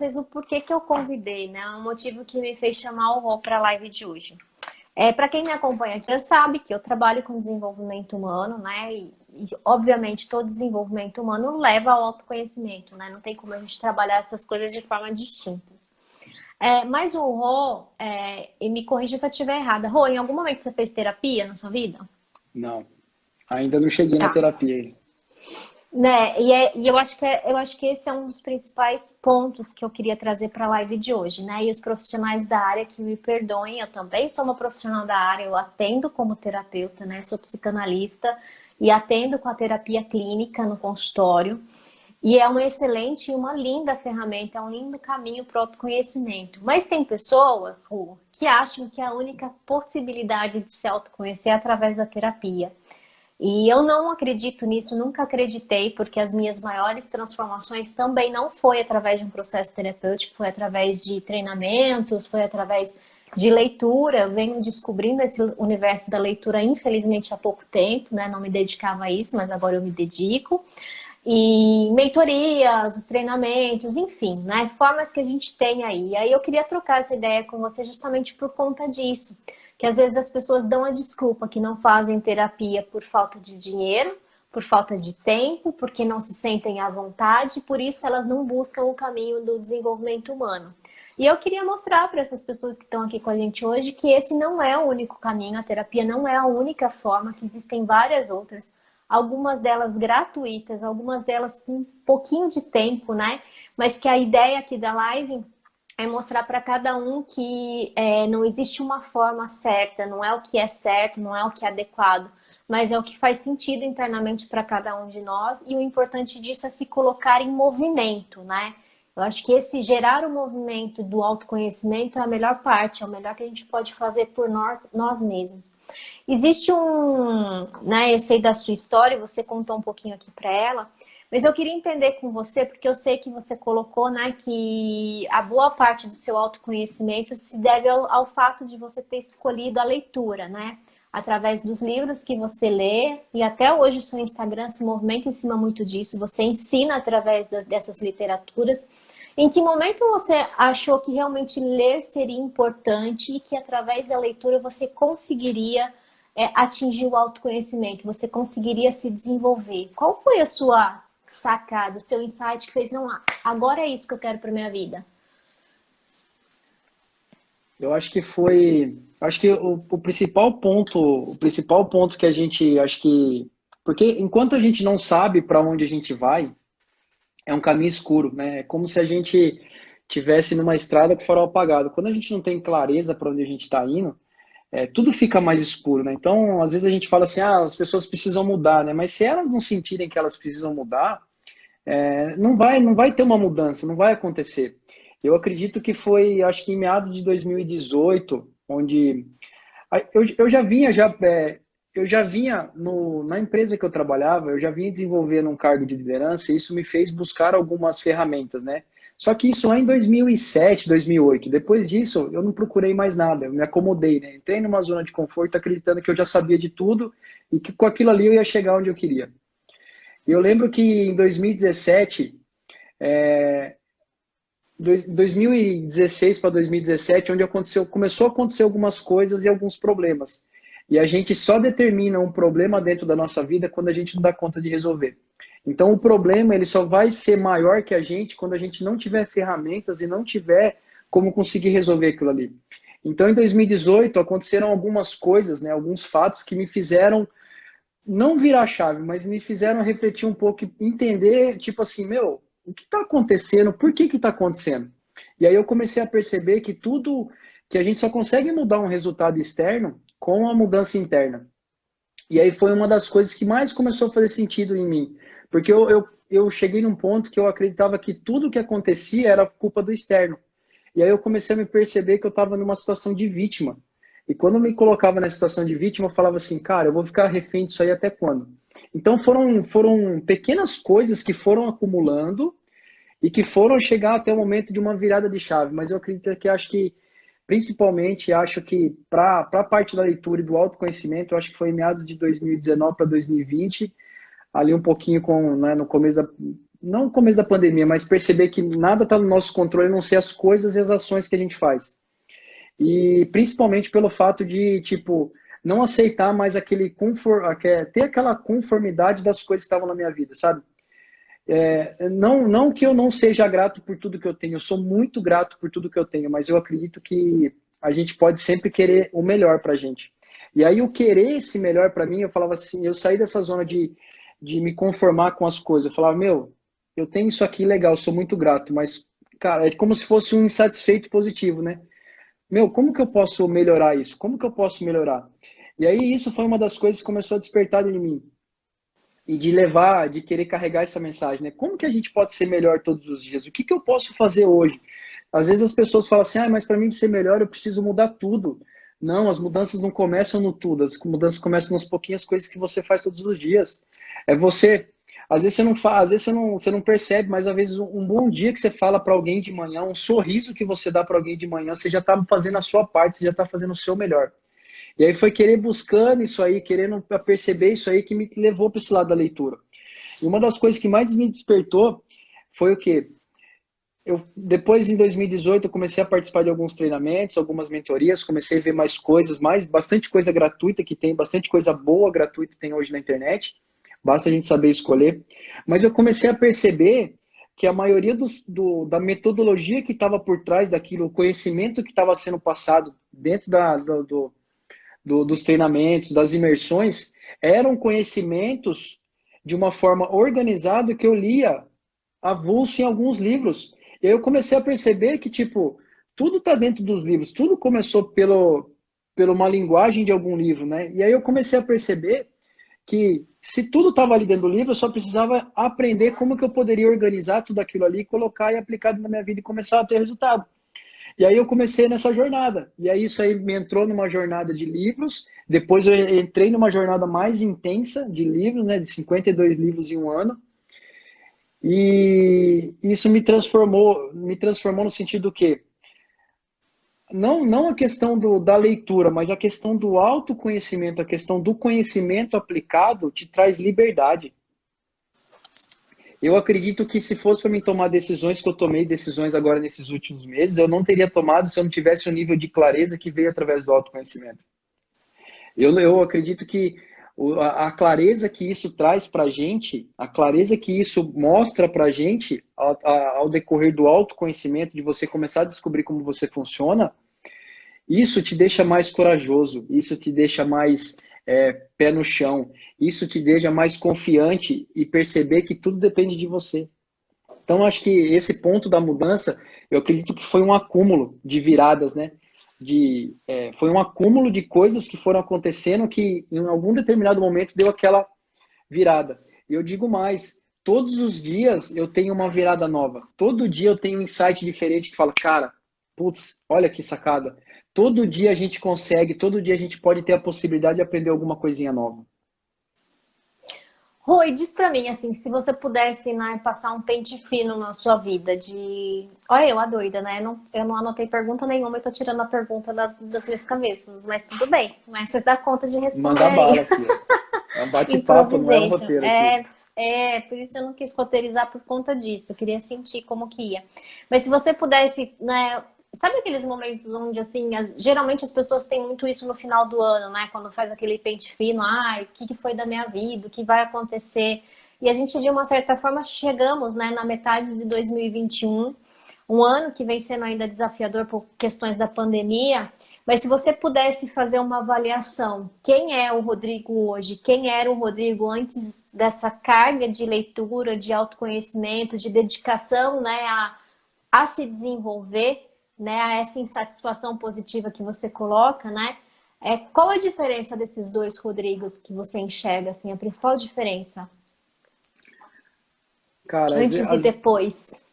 vocês o porquê que eu convidei, né? O motivo que me fez chamar o Rô para a live de hoje. Para quem me acompanha aqui, já sabe que eu trabalho com desenvolvimento humano, né? Obviamente, todo desenvolvimento humano leva ao autoconhecimento, né? Não tem como a gente trabalhar essas coisas de forma distinta. Mas o Rô, e me corrija se eu estiver errada. Rô, em algum momento você fez terapia na sua vida? Não, ainda não cheguei na Tá. terapia ainda. Né? E eu acho que esse é um dos principais pontos que eu queria trazer para a live de hoje, né? E os profissionais da área que me perdoem, eu também sou uma profissional da área, eu atendo como terapeuta, né? Sou psicanalista e atendo com a terapia clínica no consultório. E é uma excelente e uma linda ferramenta, é um lindo caminho para o autoconhecimento. Mas tem pessoas, Ru, que acham que a única possibilidade de se autoconhecer é através da terapia. E eu não acredito nisso, nunca acreditei, porque as minhas maiores transformações também não foi através de um processo terapêutico, foi através de treinamentos, foi através de leitura. Eu venho descobrindo esse universo da leitura, infelizmente, há pouco tempo, né? Não me dedicava a isso, mas agora eu me dedico. E mentorias, os treinamentos, enfim, né? Formas que a gente tem aí. E aí eu queria trocar essa ideia com você justamente por conta disso. Que às vezes as pessoas dão a desculpa que não fazem terapia por falta de dinheiro, por falta de tempo, porque não se sentem à vontade, por isso elas não buscam o caminho do desenvolvimento humano. E eu queria mostrar para essas pessoas que estão aqui com a gente hoje que esse não é o único caminho, a terapia não é a única forma, que existem várias outras, algumas delas gratuitas, algumas delas com um pouquinho de tempo, né? Mas que a ideia aqui da live é mostrar para cada um que não existe uma forma certa, não é o que é certo, não é o que é adequado, mas é o que faz sentido internamente para cada um de nós, e o importante disso é se colocar em movimento, né? Eu acho que esse gerar o movimento do autoconhecimento é a melhor parte, é o melhor que a gente pode fazer por nós mesmos. Existe né, eu sei da sua história, você contou um pouquinho aqui para ela, mas eu queria entender com você, porque eu sei que você colocou, né, que a boa parte do seu autoconhecimento se deve ao fato de você ter escolhido a leitura, né? Através dos livros que você lê, e até hoje o seu Instagram se movimenta em cima muito disso, você ensina através dessas literaturas. Em que momento você achou que realmente ler seria importante e que através da leitura você conseguiria atingir o autoconhecimento, você conseguiria se desenvolver? Qual foi a sua sacada, o seu insight que fez, não, agora é isso que eu quero para minha vida? Eu acho que foi, acho que o principal ponto que a gente, acho que, porque enquanto a gente não sabe para onde a gente vai, é um caminho escuro, né? É como se a gente tivesse numa estrada com o farol apagado. Quando a gente não tem clareza para onde a gente está indo, tudo fica mais escuro, né? Então, às vezes a gente fala assim, as pessoas precisam mudar, né? Mas se elas não sentirem que elas precisam mudar, não vai ter uma mudança, não vai acontecer. Eu acredito que foi, acho que em meados de 2018, onde eu já vinha na empresa que eu trabalhava, eu já vinha desenvolvendo um cargo de liderança e isso me fez buscar algumas ferramentas, né? Só que isso lá em 2007, 2008. Depois disso, eu não procurei mais nada, eu me acomodei, né? Entrei numa zona de conforto acreditando que eu já sabia de tudo e que com aquilo ali eu ia chegar onde eu queria. E eu lembro que em 2017, 2016 para 2017, onde começou a acontecer algumas coisas e alguns problemas. E a gente só determina um problema dentro da nossa vida quando a gente não dá conta de resolver. Então o problema ele só vai ser maior que a gente quando a gente não tiver ferramentas e não tiver como conseguir resolver aquilo ali. Então em 2018 aconteceram algumas coisas, né, alguns fatos que me fizeram não virar a chave, mas me fizeram refletir um pouco e entender, tipo assim, meu, o que está acontecendo? Por que está acontecendo? E aí eu comecei a perceber que tudo, que a gente só consegue mudar um resultado externo com a mudança interna. E aí foi uma das coisas que mais começou a fazer sentido em mim. Porque eu cheguei num ponto que eu acreditava que tudo que acontecia era culpa do externo. E aí eu comecei a me perceber que eu estava numa situação de vítima. E quando eu me colocava nessa situação de vítima, eu falava assim, cara, eu vou ficar refém disso aí até quando? Então foram pequenas coisas que foram acumulando e que foram chegar até o momento de uma virada de chave. Mas eu acredito que acho que, principalmente, acho que para a parte da leitura e do autoconhecimento, eu acho que foi em meados de 2019 para 2020, ali um pouquinho no começo não no começo da pandemia, mas perceber que nada está no nosso controle, a não ser as coisas e as ações que a gente faz. E principalmente pelo fato de, tipo, não aceitar mais ter aquela conformidade das coisas que estavam na minha vida, sabe? Não que eu não seja grato por tudo que eu tenho, eu sou muito grato por tudo que eu tenho, mas eu acredito que a gente pode sempre querer o melhor pra gente. E aí, o querer esse melhor pra mim, eu falava assim, eu saí dessa zona de me conformar com as coisas. Eu falava, meu, eu tenho isso aqui legal, sou muito grato, mas, cara, é como se fosse um insatisfeito positivo, né? Meu, como que eu posso melhorar isso? Como que eu posso melhorar? E aí, isso foi uma das coisas que começou a despertar em mim e de levar, de querer carregar essa mensagem, né? Como que a gente pode ser melhor todos os dias? O que que eu posso fazer hoje? Às vezes as pessoas falam assim, mas para mim ser melhor eu preciso mudar tudo. Não, as mudanças não começam no tudo, as mudanças começam nas pouquinhas coisas que você faz todos os dias. É você, às vezes você não faz, às vezes você não percebe, mas às vezes um bom dia que você fala para alguém de manhã, um sorriso que você dá para alguém de manhã, você já está fazendo a sua parte, você já está fazendo o seu melhor. E aí foi querer buscando isso aí, querendo perceber isso aí que me levou para esse lado da leitura. E uma das coisas que mais me despertou foi o quê? Depois, em 2018, eu comecei a participar de alguns treinamentos, algumas mentorias, comecei a ver mais coisas, bastante coisa gratuita que tem, bastante coisa boa gratuita que tem hoje na internet, basta a gente saber escolher. Mas eu comecei a perceber que a maioria da metodologia que estava por trás daquilo, o conhecimento que estava sendo passado dentro dos treinamentos, das imersões, eram conhecimentos de uma forma organizada que eu lia avulso em alguns livros. E aí eu comecei a perceber que, tipo, tudo está dentro dos livros, tudo começou pela uma linguagem de algum livro, né? E aí eu comecei a perceber que se tudo estava ali dentro do livro, eu só precisava aprender como que eu poderia organizar tudo aquilo ali, colocar e aplicar na minha vida e começar a ter resultado. E aí eu comecei nessa jornada. E aí isso aí me entrou numa jornada de livros. Depois eu entrei numa jornada mais intensa de livros, né, de 52 livros em um ano. E isso me transformou no sentido que não a questão da leitura, mas a questão do autoconhecimento, a questão do conhecimento aplicado te traz liberdade. Eu acredito que se fosse para mim tomar decisões que eu tomei, decisões agora nesses últimos meses, eu não teria tomado se eu não tivesse o nível de clareza que veio através do autoconhecimento. Eu acredito que a clareza que isso traz para a gente, a clareza que isso mostra para a gente ao decorrer do autoconhecimento, de você começar a descobrir como você funciona, isso te deixa mais corajoso, isso te deixa mais pé no chão, isso te deixa mais confiante e perceber que tudo depende de você. Então, acho que esse ponto da mudança, eu acredito que foi um acúmulo de viradas, né? Foi um acúmulo de coisas que foram acontecendo que em algum determinado momento deu aquela virada. E eu digo mais, todos os dias eu tenho uma virada nova. Todo dia eu tenho um insight diferente que fala, cara, putz, olha que sacada. Todo dia a gente consegue, todo dia a gente pode ter a possibilidade de aprender alguma coisinha nova. Rui, diz pra mim, assim, se você pudesse, né, passar um pente fino na sua vida Olha eu, a doida, né? Eu não anotei pergunta nenhuma, eu tô tirando a pergunta das minhas cabeças, mas tudo bem. Mas você dá conta de responder Manda aí. bala aqui. É um bate-papo, não é um Improvisation. roteiro aqui. Por isso eu não quis roteirizar por conta disso. Eu queria sentir como que ia. Mas se você pudesse, né? Sabe aqueles momentos onde, assim, geralmente as pessoas têm muito isso no final do ano, né? Quando faz aquele pente fino, o que foi da minha vida, o que vai acontecer. E a gente, de uma certa forma, chegamos, né, na metade de 2021, um ano que vem sendo ainda desafiador por questões da pandemia. Mas se você pudesse fazer uma avaliação, quem é o Rodrigo hoje? Quem era o Rodrigo antes dessa carga de leitura, de autoconhecimento, de dedicação, né, a se desenvolver, né, a essa insatisfação positiva que você coloca, né? Qual a diferença desses dois Rodrigos que você enxerga, assim, a principal diferença? Cara, Antes e depois.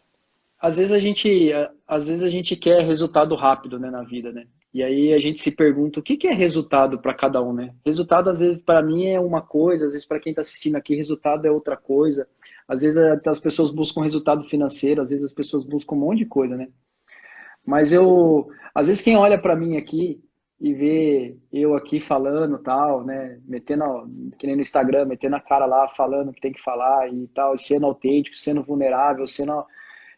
às vezes a gente quer resultado rápido, né, na vida, né? E aí a gente se pergunta o que que é resultado para cada um, né? Resultado às vezes para mim é uma coisa, às vezes para quem está assistindo aqui resultado é outra coisa. Às vezes as pessoas buscam resultado financeiro, às vezes as pessoas buscam um monte de coisa, né? Mas às vezes quem olha para mim aqui e ver eu aqui falando tal, né? Que nem no Instagram, metendo a cara lá, falando o que tem que falar e tal, e sendo autêntico, sendo vulnerável, sendo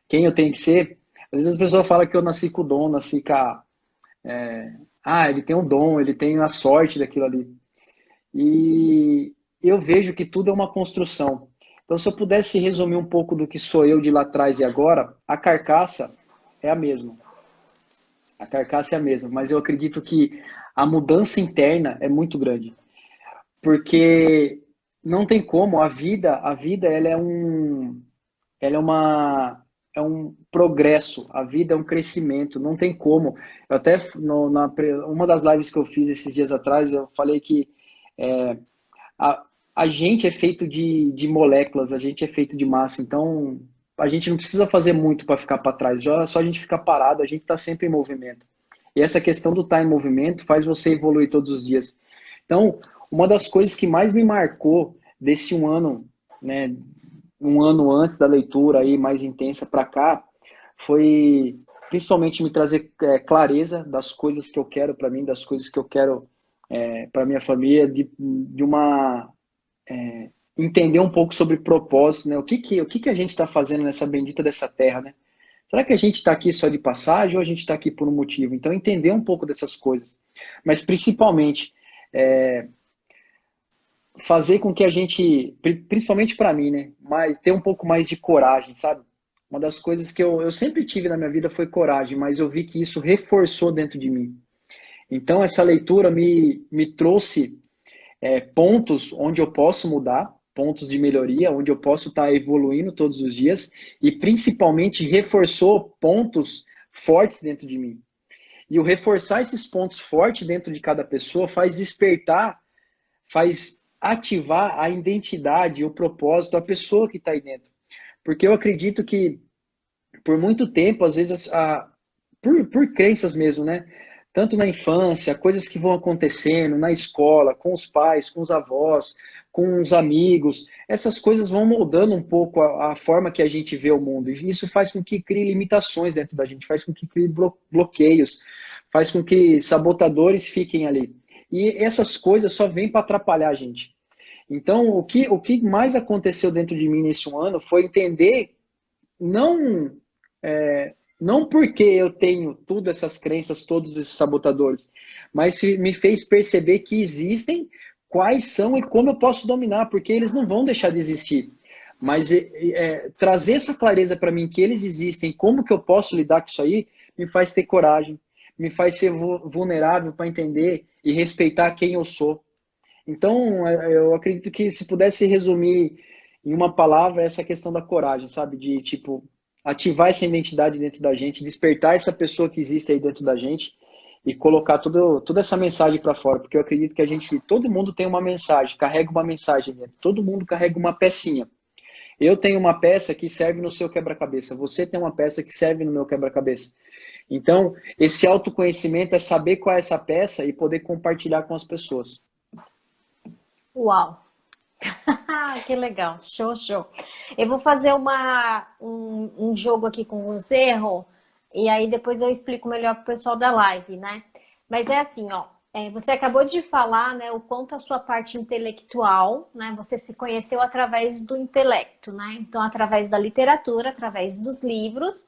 quem eu tenho que ser. Às vezes as pessoas falam que eu nasci com o dom, nasci com a, ele tem um dom, ele tem a sorte daquilo ali. E eu vejo que tudo é uma construção. Então, se eu pudesse resumir um pouco do que sou eu de lá atrás e agora, a carcaça é a mesma. A carcaça é a mesma, mas eu acredito que a mudança interna é muito grande, porque não tem como, a vida ela é um progresso, a vida é um crescimento, não tem como. Eu até uma das lives que eu fiz esses dias atrás, eu falei que a, a gente é feito de moléculas, a gente é feito de massa, então a gente não precisa fazer muito para ficar para trás, só a gente ficar parado, a gente está sempre em movimento. E essa questão do estar em movimento faz você evoluir todos os dias. Então, uma das coisas que mais me marcou desse um ano, né, um ano antes da leitura aí mais intensa para cá, foi principalmente me trazer clareza das coisas que eu quero para mim, das coisas que eu quero para minha família, de uma entender um pouco sobre propósito, né? O que a gente está fazendo nessa bendita dessa terra, né? Será que a gente está aqui só de passagem ou a gente está aqui por um motivo? Então, entender um pouco dessas coisas. Mas, principalmente, fazer com que a gente, principalmente para mim, né? Ter um pouco mais de coragem, sabe? Uma das coisas que eu sempre tive na minha vida foi coragem, mas eu vi que isso reforçou dentro de mim. Então, essa leitura me trouxe pontos onde eu posso mudar, pontos de melhoria, onde eu posso estar evoluindo todos os dias e principalmente reforçou pontos fortes dentro de mim. E o reforçar esses pontos fortes dentro de cada pessoa faz despertar, faz ativar a identidade, o propósito, a pessoa que está aí dentro. Porque eu acredito que por muito tempo, às vezes, por crenças mesmo, né? Tanto na infância, coisas que vão acontecendo na escola, com os pais, com os avós, com os amigos, essas coisas vão moldando um pouco a forma que a gente vê o mundo. E isso faz com que crie limitações dentro da gente, faz com que crie bloqueios, faz com que sabotadores fiquem ali. E essas coisas só vêm para atrapalhar a gente. Então, o que mais aconteceu dentro de mim nesse um ano foi entender, não não porque eu tenho tudo essas crenças, todos esses sabotadores, mas me fez perceber que existem, quais são e como eu posso dominar, porque eles não vão deixar de existir. Mas trazer essa clareza para mim que eles existem, como que eu posso lidar com isso aí, me faz ter coragem, me faz ser vulnerável para entender e respeitar quem eu sou. Então, eu acredito que se pudesse resumir em uma palavra, essa questão da coragem, sabe? De, tipo, ativar essa identidade dentro da gente, despertar essa pessoa que existe aí dentro da gente e colocar toda essa mensagem para fora, porque eu acredito que todo mundo tem uma mensagem, carrega uma mensagem dentro, todo mundo carrega uma pecinha. Eu tenho uma peça que serve no seu quebra-cabeça, você tem uma peça que serve no meu quebra-cabeça. Então, esse autoconhecimento é saber qual é essa peça e poder compartilhar com as pessoas. Uau! Que legal, show, show. Eu vou fazer um jogo aqui com você, Rô, e aí depois eu explico melhor pro pessoal da live, né? Mas é assim, ó, você acabou de falar, né, o quanto a sua parte intelectual, né, você se conheceu através do intelecto, né? Então, através da literatura, através dos livros,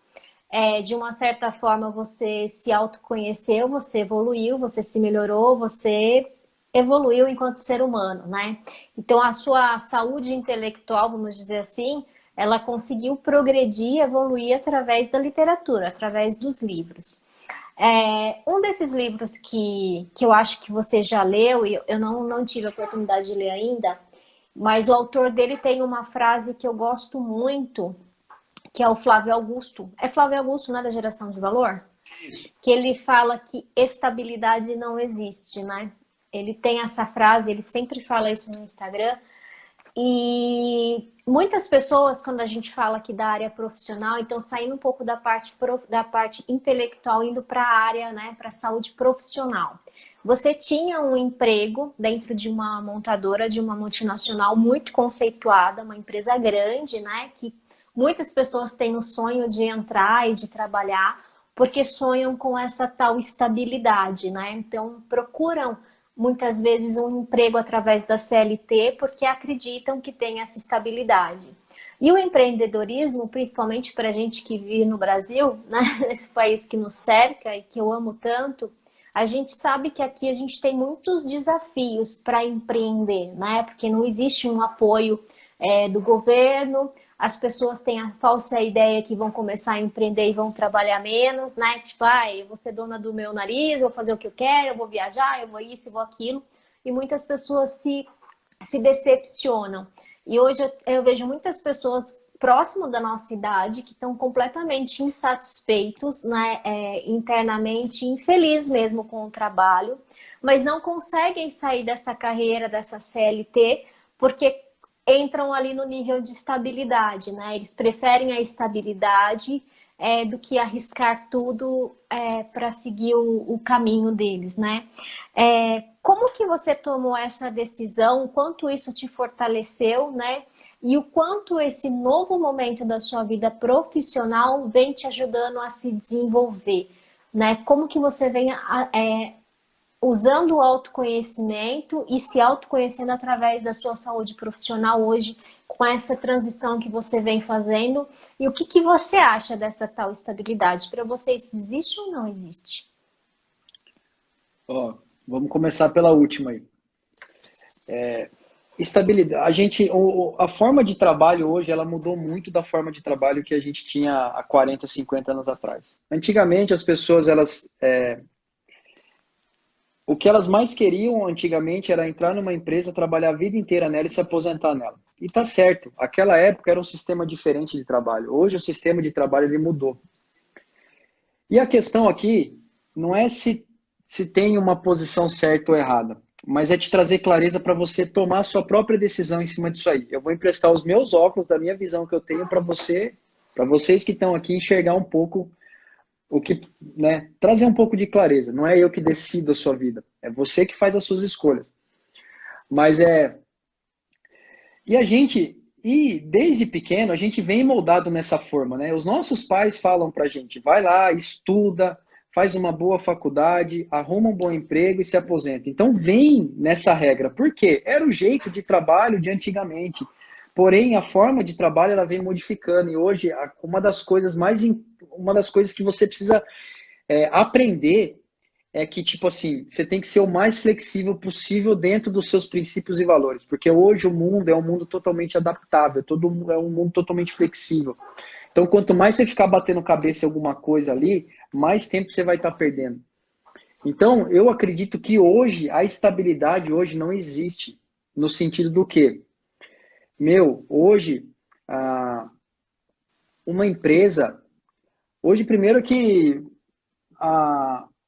de uma certa forma você se autoconheceu, você evoluiu, você se melhorou, você evoluiu enquanto ser humano, né? Então a sua saúde intelectual, vamos dizer assim, ela conseguiu progredir, evoluir através da literatura, através dos livros. Um desses livros que eu acho que você já leu, e eu não tive a oportunidade de ler ainda, mas o autor dele tem uma frase que eu gosto muito, que é o Flávio Augusto. É Flávio Augusto, né, da Geração de Valor? Que ele fala que estabilidade não existe, né? Ele tem essa frase, ele sempre fala isso no Instagram. E muitas pessoas, quando a gente fala aqui da área profissional, então saindo um pouco da parte intelectual, indo para a área, né, para a saúde profissional. Você tinha um emprego dentro de uma montadora, de uma multinacional muito conceituada, uma empresa grande, né, que muitas pessoas têm o sonho de entrar e de trabalhar. porque sonham com essa tal estabilidade, né? Então procuram muitas vezes um emprego através da CLT porque acreditam que tem essa estabilidade. E o empreendedorismo, principalmente para a gente que vive no Brasil, né, nesse país que nos cerca e que eu amo tanto, a gente sabe que aqui a gente tem muitos desafios para empreender, né? Porque não existe um apoio do governo, as pessoas têm a falsa ideia que vão começar a empreender e vão trabalhar menos, né? Tipo, eu vou ser dona do meu nariz, eu vou fazer o que eu quero, eu vou viajar, eu vou isso, eu vou aquilo. E muitas pessoas se decepcionam. E hoje eu vejo muitas pessoas próximo da nossa idade que estão completamente insatisfeitos, né, internamente, infelizes mesmo com o trabalho, mas não conseguem sair dessa carreira, dessa CLT, porque entram ali no nível de estabilidade, né? Eles preferem a estabilidade do que arriscar tudo para seguir o caminho deles, né? Como que você tomou essa decisão? O quanto isso te fortaleceu, né? E o quanto esse novo momento da sua vida profissional vem te ajudando a se desenvolver, né? Como que você vem usando o autoconhecimento e se autoconhecendo através da sua saúde profissional hoje, com essa transição que você vem fazendo, e o que que você acha dessa tal estabilidade? Para você isso existe ou não existe? Ó, vamos começar pela última aí. Estabilidade. A forma de trabalho hoje, ela mudou muito da forma de trabalho que a gente tinha há 40, 50 anos atrás. Antigamente, as pessoas, o que elas mais queriam antigamente era entrar numa empresa, trabalhar a vida inteira nela e se aposentar nela. E tá certo, aquela época era um sistema diferente de trabalho. Hoje o sistema de trabalho ele mudou. E a questão aqui não é se tem uma posição certa ou errada, mas é te trazer clareza para você tomar a sua própria decisão em cima disso aí. Eu vou emprestar os meus óculos da minha visão que eu tenho para vocês que estão aqui enxergar um pouco o que, né, trazer um pouco de clareza. Não é eu que decido a sua vida, é você que faz as suas escolhas. Mas e desde pequeno a gente vem moldado nessa forma, né? Os nossos pais falam pra gente, vai lá, estuda, faz uma boa faculdade, arruma um bom emprego e se aposenta. Então vem nessa regra. Por quê? Era o jeito de trabalho de antigamente. Porém, a forma de trabalho ela vem modificando e hoje uma das coisas que você precisa aprender é que, tipo assim, você tem que ser o mais flexível possível dentro dos seus princípios e valores, porque hoje o mundo é um mundo totalmente adaptável, é um mundo totalmente flexível. Então, quanto mais você ficar batendo cabeça em alguma coisa ali, mais tempo você vai estar perdendo. Então, eu acredito que hoje, a estabilidade hoje não existe, no sentido do quê? Hoje, uma empresa, hoje primeiro que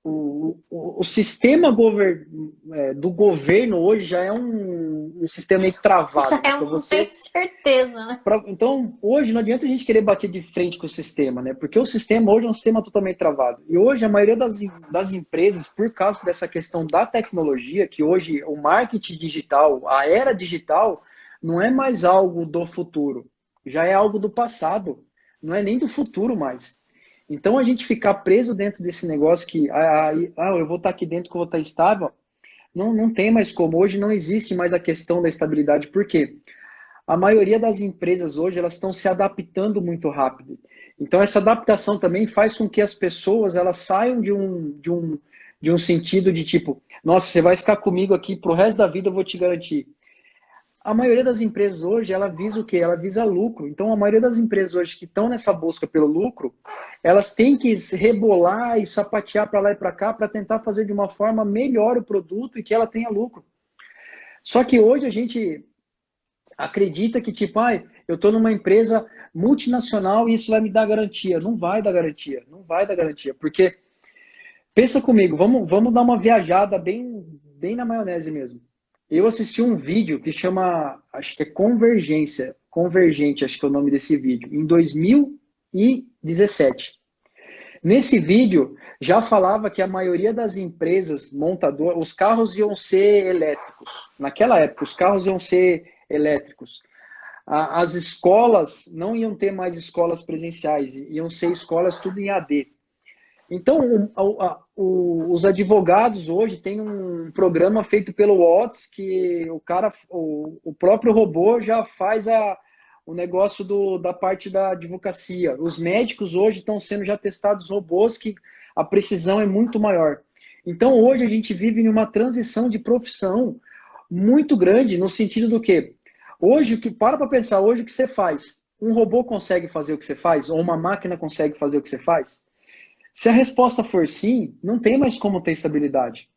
o sistema do governo hoje já é um sistema meio Já travado, né? é Então, um tem certeza, né? então, hoje não adianta a gente querer bater de frente com o sistema, né? Porque o sistema hoje é um sistema totalmente travado. E hoje a maioria das empresas, por causa dessa questão da tecnologia, que hoje o marketing digital, a era digital, não é mais algo do futuro, já é algo do passado, não é nem do futuro mais. Então a gente ficar preso dentro desse negócio que eu vou estar aqui dentro que eu vou estar estável, não tem mais como. Hoje não existe mais a questão da estabilidade. Por quê? A maioria das empresas hoje elas estão se adaptando muito rápido. Então essa adaptação também faz com que as pessoas elas saiam de um sentido de tipo, nossa, você vai ficar comigo aqui pro resto da vida, eu vou te garantir. A maioria das empresas hoje, ela visa o quê? Ela visa lucro. Então, a maioria das empresas hoje que estão nessa busca pelo lucro, elas têm que se rebolar e sapatear para lá e para cá para tentar fazer de uma forma melhor o produto e que ela tenha lucro. Só que hoje a gente acredita que, tipo, eu estou numa empresa multinacional e isso vai me dar garantia. Não vai dar garantia. Não vai dar garantia. Porque, pensa comigo, vamos dar uma viajada bem na maionese mesmo. Eu assisti um vídeo que chama, acho que é Convergente, acho que é o nome desse vídeo, em 2017. Nesse vídeo, já falava que a maioria das empresas montadoras, os carros iam ser elétricos. Naquela época, os carros iam ser elétricos. As escolas não iam ter mais escolas presenciais, iam ser escolas tudo em AD. Então, os advogados hoje têm um programa feito pelo Watts que o próprio robô já faz o negócio da parte da advocacia. Os médicos hoje estão sendo já testados robôs que a precisão é muito maior. Então, hoje a gente vive em uma transição de profissão muito grande no sentido do que hoje, para pensar, hoje o que você faz? Um robô consegue fazer o que você faz? Ou uma máquina consegue fazer o que você faz? Se a resposta for sim, não tem mais como ter estabilidade.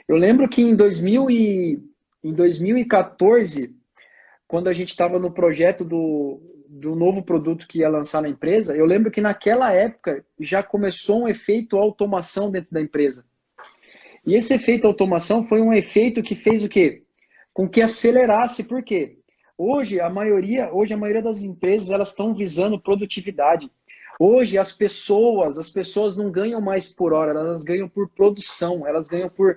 Eu lembro que em 2014, quando a gente estava no projeto do novo produto que ia lançar na empresa, eu lembro que naquela época já começou um efeito automação dentro da empresa. E esse efeito automação foi um efeito que fez o quê? Com que acelerasse. Por quê? Hoje a maioria das empresas elas estão visando produtividade. Hoje as pessoas não ganham mais por hora, elas ganham por produção, elas ganham por...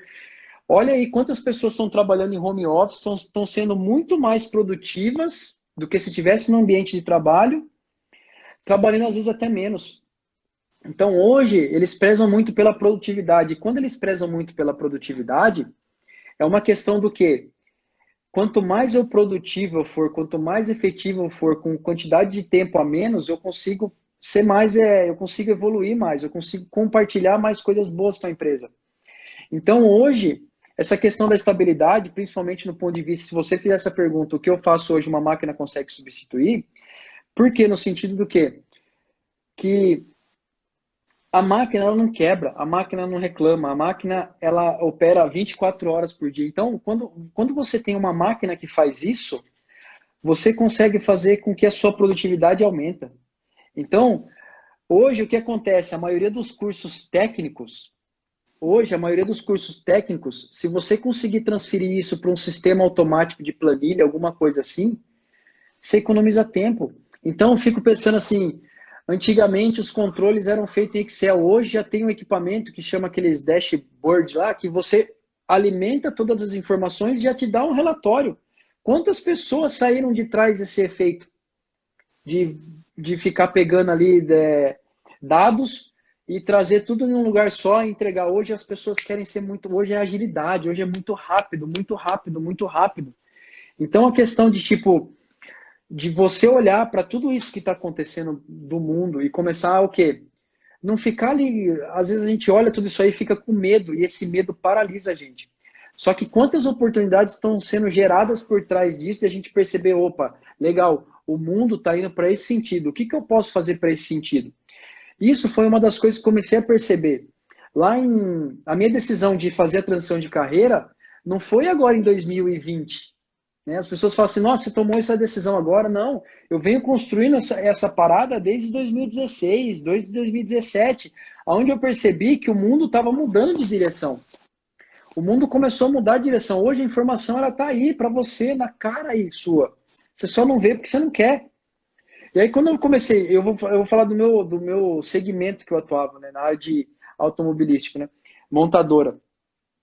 Olha aí quantas pessoas estão trabalhando em home office, estão sendo muito mais produtivas do que se estivesse no ambiente de trabalho, trabalhando às vezes até menos. Então hoje eles prezam muito pela produtividade. E quando eles prezam muito pela produtividade, é uma questão do quê? Quanto mais eu produtivo eu for, quanto mais efetivo eu for, com quantidade de tempo a menos, eu consigo ser mais, eu consigo evoluir mais, eu consigo compartilhar mais coisas boas para a empresa. Então hoje, essa questão da estabilidade, principalmente no ponto de vista, se você fizer essa pergunta, o que eu faço hoje uma máquina consegue substituir? Por quê? No sentido do quê? Que a máquina ela não quebra, a máquina não reclama, a máquina ela opera 24 horas por dia. Então, quando você tem uma máquina que faz isso, você consegue fazer com que a sua produtividade aumenta. Então, hoje o que acontece? A maioria dos cursos técnicos, se você conseguir transferir isso para um sistema automático de planilha, alguma coisa assim, você economiza tempo. Então, eu fico pensando assim, antigamente os controles eram feitos em Excel, hoje já tem um equipamento que chama aqueles dashboards lá, que você alimenta todas as informações e já te dá um relatório. Quantas pessoas saíram de trás desse efeito? De ficar pegando ali dados e trazer tudo em um lugar só e entregar. Hoje as pessoas querem ser muito... Hoje é agilidade, hoje é muito rápido, muito rápido, muito rápido. Então a questão de você olhar para tudo isso que está acontecendo do mundo e começar o quê? Não ficar ali... Às vezes a gente olha tudo isso aí e fica com medo, e esse medo paralisa a gente. Só que quantas oportunidades estão sendo geradas por trás disso e a gente perceber, opa, legal, o mundo está indo para esse sentido. O que eu posso fazer para esse sentido? Isso foi uma das coisas que comecei a perceber. A minha decisão de fazer a transição de carreira não foi agora em 2020. Né? As pessoas falam assim, nossa, você tomou essa decisão agora. Não, eu venho construindo essa parada desde 2016, desde 2017, onde eu percebi que o mundo estava mudando de direção. O mundo começou a mudar de direção. Hoje a informação está aí para você, na cara aí sua. Você só não vê porque você não quer. E aí quando eu comecei, eu vou falar do meu segmento que eu atuava, né, na área de automobilístico, né, montadora.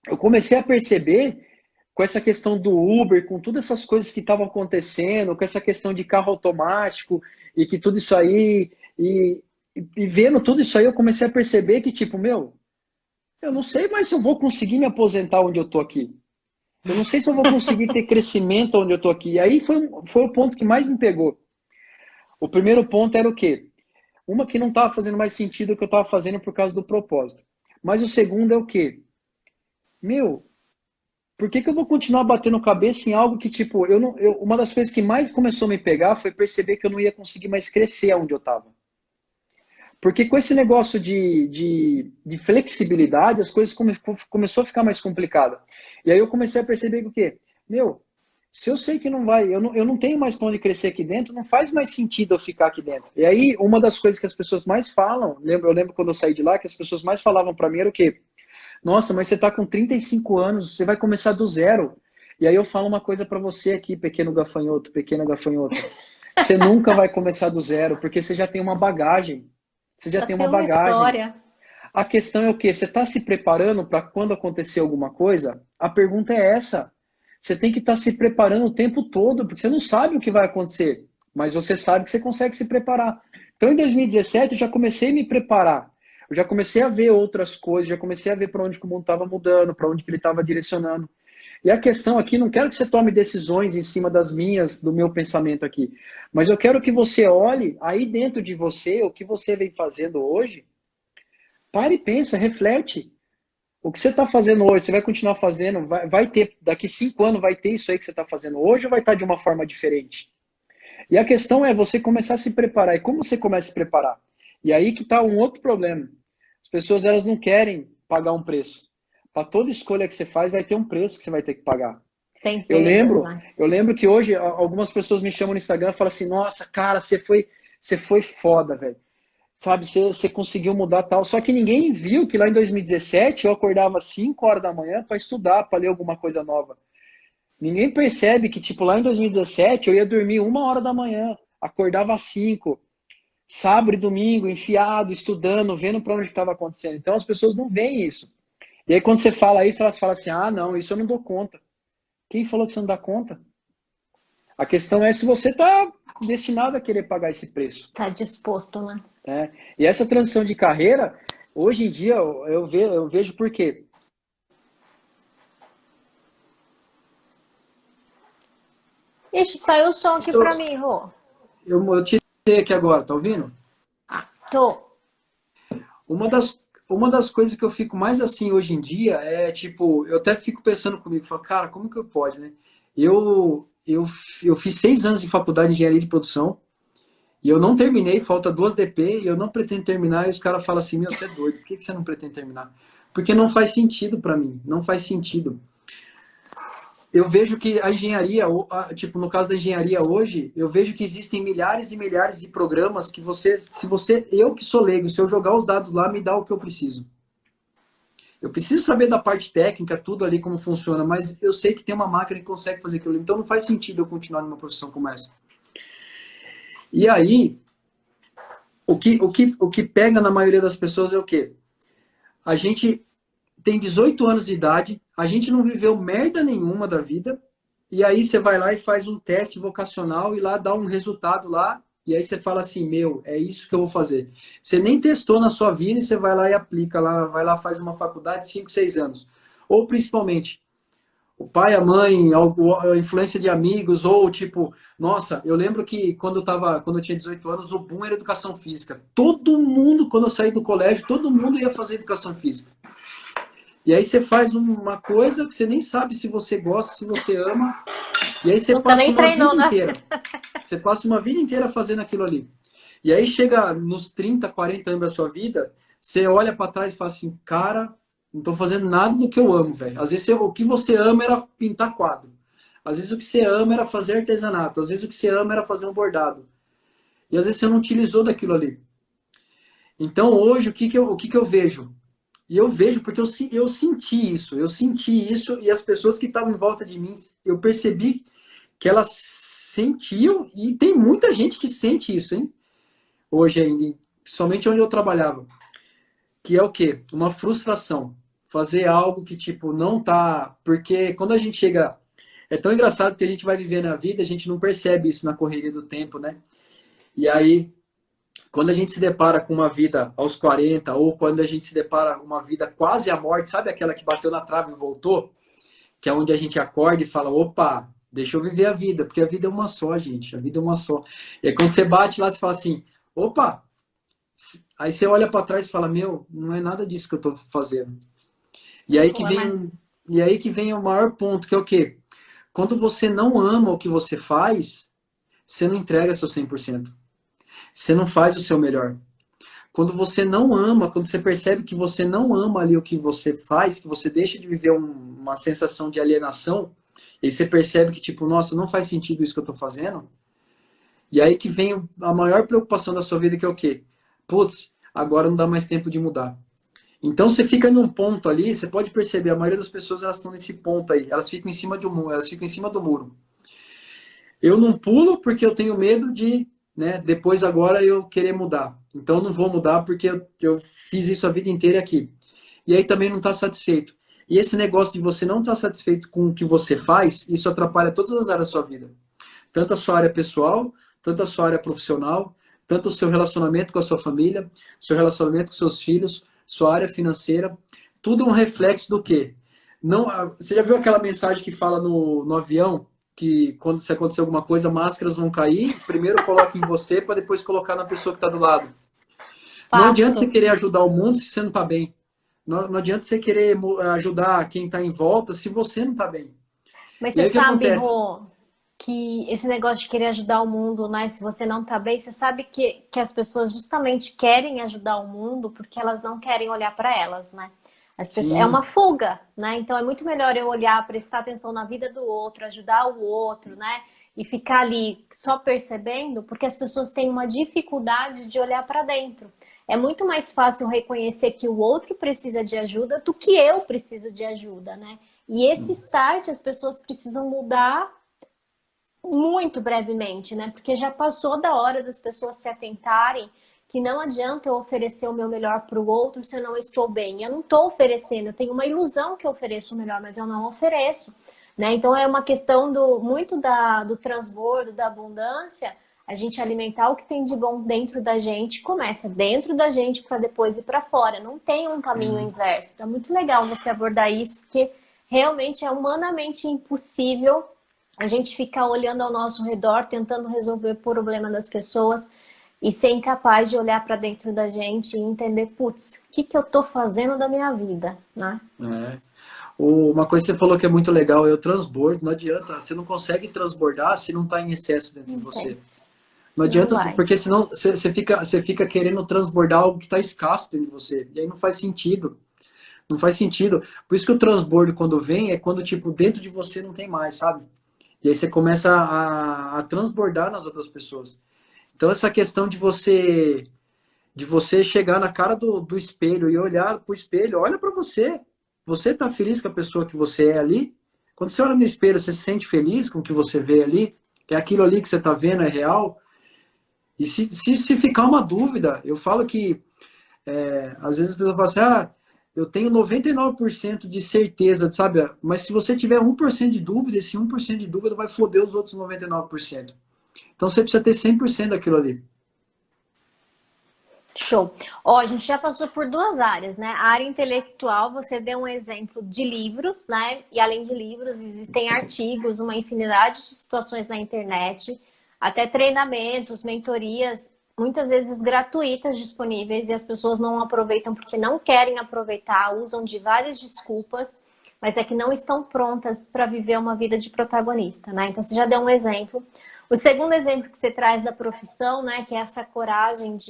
Eu comecei a perceber com essa questão do Uber, com todas essas coisas que estavam acontecendo, com essa questão de carro automático e que tudo isso aí, e vendo tudo isso aí, eu comecei a perceber que, tipo, eu não sei mais se eu vou conseguir me aposentar onde eu tô aqui. Eu não sei se eu vou conseguir ter crescimento onde eu tô aqui. E aí foi o ponto que mais me pegou. O primeiro ponto era o quê? Uma que não estava fazendo mais sentido o que eu estava fazendo por causa do propósito. Mas o segundo é o quê? Por que eu vou continuar batendo cabeça em algo que, tipo, uma das coisas que mais começou a me pegar foi perceber que eu não ia conseguir mais crescer onde eu estava. Porque com esse negócio de flexibilidade, as coisas começou a ficar mais complicadas. E aí eu comecei a perceber que o quê? Se eu sei que não vai, eu não tenho mais para onde crescer aqui dentro, não faz mais sentido eu ficar aqui dentro. E aí, uma das coisas que as pessoas mais falam, eu lembro quando eu saí de lá, que as pessoas mais falavam para mim era o quê? Nossa, mas você está com 35 anos, você vai começar do zero. E aí eu falo uma coisa para você aqui, pequena gafanhoto. Você nunca vai começar do zero, porque você já tem uma bagagem. Você já tem uma bagagem. História. A questão é o quê? Você está se preparando para quando acontecer alguma coisa? A pergunta é essa. Você tem que estar se preparando o tempo todo, porque você não sabe o que vai acontecer, mas você sabe que você consegue se preparar. Então, em 2017, eu já comecei a me preparar. Eu já comecei a ver outras coisas, já comecei a ver para onde que o mundo estava mudando, para onde que ele estava direcionando. E a questão aqui, não quero que você tome decisões em cima das minhas, do meu pensamento aqui, mas eu quero que você olhe aí dentro de você, o que você vem fazendo hoje, pare e pensa, reflete. O que você está fazendo hoje, você vai continuar fazendo, vai ter, daqui 5 anos vai ter isso aí que você está fazendo hoje ou vai estar de uma forma diferente? E a questão é você começar a se preparar. E como você começa a se preparar? E aí que está um outro problema. As pessoas, elas não querem pagar um preço. Para toda escolha que você faz, vai ter um preço que você vai ter que pagar. Tem Eu perdas, lembro, né? eu lembro que hoje algumas pessoas me chamam no Instagram e falam assim, nossa, cara, você foi foda, velho. Sabe, você conseguiu mudar tal. Só que ninguém viu que lá em 2017 eu acordava às 5 horas da manhã para estudar, para ler alguma coisa nova. Ninguém percebe que, tipo, lá em 2017 eu ia dormir 1 hora da manhã, acordava às 5, sábado e domingo, enfiado, estudando, vendo para onde estava acontecendo. Então as pessoas não veem isso. E aí quando você fala isso, elas falam assim, ah, não, isso eu não dou conta. Quem falou que você não dá conta? A questão é se você está destinado a querer pagar esse preço. Tá disposto, né? Né? E essa transição de carreira, hoje em dia, eu vejo por quê? Ixi, saiu o som aqui Estou- pra mim, Rô. eu tirei aqui agora, tá ouvindo? Ah, tô. Uma das coisas que eu fico mais assim hoje em dia é, tipo, eu até fico pensando comigo, falo, cara, como que eu pode, né? Eu fiz 6 anos de faculdade de engenharia de produção e eu não terminei, falta 2 DP e eu não pretendo terminar e os caras falam assim, meu, você é doido, por que você não pretende terminar? Porque não faz sentido para mim, não faz sentido. Eu vejo que a engenharia, tipo, no caso da engenharia hoje, eu vejo que existem milhares e milhares de programas que eu que sou leigo, se eu jogar os dados lá, me dá o que eu preciso. Eu preciso saber da parte técnica, tudo ali como funciona, mas eu sei que tem uma máquina que consegue fazer aquilo. Então não faz sentido eu continuar numa profissão como essa. E aí, o que pega na maioria das pessoas é o quê? A gente tem 18 anos de idade, a gente não viveu merda nenhuma da vida, e aí você vai lá e faz um teste vocacional e lá dá um resultado lá, e aí você fala assim, meu, é isso que eu vou fazer. Você nem testou na sua vida e você vai lá e aplica, lá, vai lá faz uma faculdade de 5, 6 anos. Ou principalmente, o pai, a mãe, a influência de amigos, ou tipo, nossa, eu lembro que quando eu tinha 18 anos, o boom era educação física. Todo mundo, quando eu saí do colégio, todo mundo ia fazer educação física. E aí você faz uma coisa que você nem sabe se você gosta, se você ama. E aí você Nunca passa nem uma treinou, vida né? inteira. Você passa uma vida inteira fazendo aquilo ali. E aí chega nos 30, 40 anos da sua vida, você olha para trás e fala assim, cara, não tô fazendo nada do que eu amo, velho. Às vezes o que você ama era pintar quadro. Às vezes o que você ama era fazer artesanato. Às vezes o que você ama era fazer um bordado. E às vezes você não utilizou daquilo ali. Então hoje, o que que eu vejo? E eu vejo porque eu senti isso e as pessoas que estavam em volta de mim, eu percebi que elas sentiam, e tem muita gente que sente isso, hein? Hoje ainda, principalmente onde eu trabalhava, que é o quê? Uma frustração. Fazer algo que, tipo, não tá... Porque quando a gente chega... É tão engraçado que a gente vai viver na vida, a gente não percebe isso na correria do tempo, né? E aí, quando a gente se depara com uma vida aos 40, ou quando a gente se depara com uma vida quase à morte, sabe aquela que bateu na trave e voltou? Que é onde a gente acorda e fala, opa, deixa eu viver a vida, porque a vida é uma só, gente, a vida é uma só. E aí quando você bate lá, você fala assim, opa, aí você olha para trás e fala, meu, não é nada disso que eu estou fazendo. E aí que Pô, vem mas e aí que vem o maior ponto, que é o quê? Quando você não ama o que você faz, você não entrega seu 100%. Você não faz o seu melhor. Quando você não ama, quando você percebe que você não ama ali o que você faz, que você deixa de viver uma sensação de alienação, e você percebe que, tipo, nossa, não faz sentido isso que eu tô fazendo, e aí que vem a maior preocupação da sua vida, que é o quê? Putz, agora não dá mais tempo de mudar. Então você fica num ponto ali, você pode perceber, a maioria das pessoas elas estão nesse ponto aí, elas ficam em cima do muro, elas ficam em cima do muro. Eu não pulo porque eu tenho medo de, né, depois agora eu querer mudar. Então eu não vou mudar porque eu fiz isso a vida inteira aqui. E aí também não está satisfeito. E esse negócio de você não estar satisfeito com o que você faz, isso atrapalha todas as áreas da sua vida. Tanto a sua área pessoal, tanto a sua área profissional, tanto o seu relacionamento com a sua família, seu relacionamento com seus filhos, sua área financeira, tudo um reflexo do quê? Não, você já viu aquela mensagem que fala no avião, que quando se acontecer alguma coisa, máscaras vão cair, primeiro coloque em você para depois colocar na pessoa que está do lado. Não adianta você Fato. querer ajudar o mundo se você não está bem. Não adianta você querer ajudar quem está em volta se você não está bem. Mas E você aí o que sabe, acontece? Rô, que esse negócio de querer ajudar o mundo, né? Se você não tá bem, você sabe que as pessoas justamente querem ajudar o mundo porque elas não querem olhar para elas, né? As pessoas, é uma Sim, fuga, né? Então é muito melhor eu olhar, prestar atenção na vida do outro, ajudar o outro, né? E ficar ali só percebendo, porque as pessoas têm uma dificuldade de olhar para dentro. É muito mais fácil reconhecer que o outro precisa de ajuda do que eu preciso de ajuda, né? E esse start as pessoas precisam mudar muito brevemente, né? Porque já passou da hora das pessoas se atentarem que não adianta eu oferecer o meu melhor para o outro se eu não estou bem. Eu não estou oferecendo, eu tenho uma ilusão que eu ofereço o melhor, mas eu não ofereço, né? Então é uma questão do transbordo, da abundância, a gente alimentar o que tem de bom dentro da gente, começa dentro da gente para depois ir para fora. Não tem um caminho inverso. Então é muito legal você abordar isso, porque realmente é humanamente impossível a gente ficar olhando ao nosso redor, tentando resolver o problema das pessoas e ser incapaz de olhar para dentro da gente e entender, putz, o que que eu tô fazendo da minha vida, né? é. Uma coisa que você falou que é muito legal é o transbordo. Não adianta, você não consegue transbordar se não está em excesso dentro de Não você. tem, Não não adianta, vai. porque senão você fica querendo transbordar algo que está escasso dentro de você. E aí não faz sentido. Não faz sentido. Por isso que o transbordo, quando vem, é quando, tipo, dentro de você não tem mais, sabe? E aí você começa a transbordar nas outras pessoas. Então, essa questão de você chegar na cara do espelho e olhar pro espelho, olha para você. Você tá feliz com a pessoa que você é ali? Quando você olha no espelho, você se sente feliz com o que você vê ali? É aquilo ali que você tá vendo, é real? E se ficar uma dúvida, eu falo que às vezes as pessoas falam assim, eu tenho 99% de certeza, sabe? Mas se você tiver 1% de dúvida, esse 1% de dúvida vai foder os outros 99%. Então você precisa ter 100% daquilo ali. Show. Ó, a gente já passou por duas áreas, né? A área intelectual, você deu um exemplo de livros, né? E além de livros, existem artigos, uma infinidade de situações na internet, até treinamentos, mentorias, muitas vezes gratuitas disponíveis e as pessoas não aproveitam porque não querem aproveitar, usam de várias desculpas, mas é que não estão prontas para viver uma vida de protagonista, né? Então você já deu um exemplo. O segundo exemplo que você traz da profissão, né, que é essa coragem de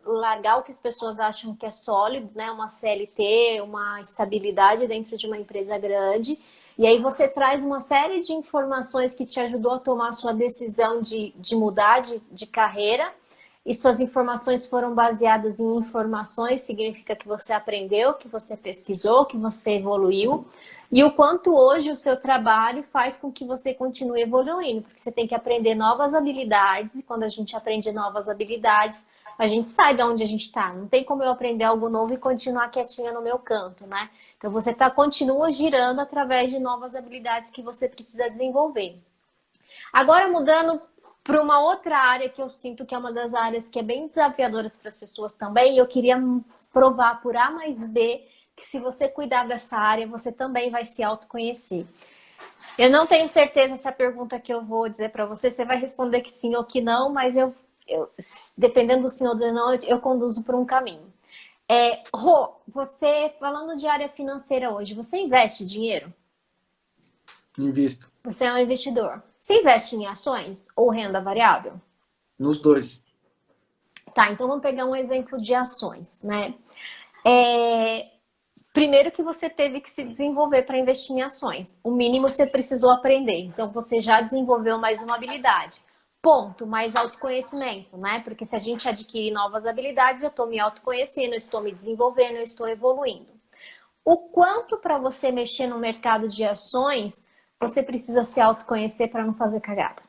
largar o que as pessoas acham que é sólido, né, uma CLT, uma estabilidade dentro de uma empresa grande, e aí você traz uma série de informações que te ajudou a tomar a sua decisão de mudar de carreira, e suas informações foram baseadas em informações, significa que você aprendeu, que você pesquisou, que você evoluiu, e o quanto hoje o seu trabalho faz com que você continue evoluindo, porque você tem que aprender novas habilidades, e quando a gente aprende novas habilidades, a gente sai de onde a gente está. Não tem como eu aprender algo novo e continuar quietinha no meu canto, né? Então você continua girando através de novas habilidades que você precisa desenvolver. Agora mudando para uma outra área que eu sinto que é uma das áreas que é bem desafiadoras para as pessoas também, eu queria provar por A mais B que se você cuidar dessa área, você também vai se autoconhecer. Eu não tenho certeza se a pergunta que eu vou dizer para você, você vai responder que sim ou que não, mas dependendo do sim ou do não, eu conduzo por um caminho. Rô, você, falando de área financeira hoje, você investe dinheiro? Invisto. Você é um investidor. Você investe em ações ou renda variável? Nos dois. Tá, então vamos pegar um exemplo de ações, né? É, Primeiro que você teve que se desenvolver para investir em ações. O mínimo você precisou aprender. Então você já desenvolveu mais uma habilidade. Ponto, mais autoconhecimento, né? Porque se a gente adquire novas habilidades, eu estou me autoconhecendo, eu estou me desenvolvendo, eu estou evoluindo. O quanto para você mexer no mercado de ações, você precisa se autoconhecer para não fazer cagada?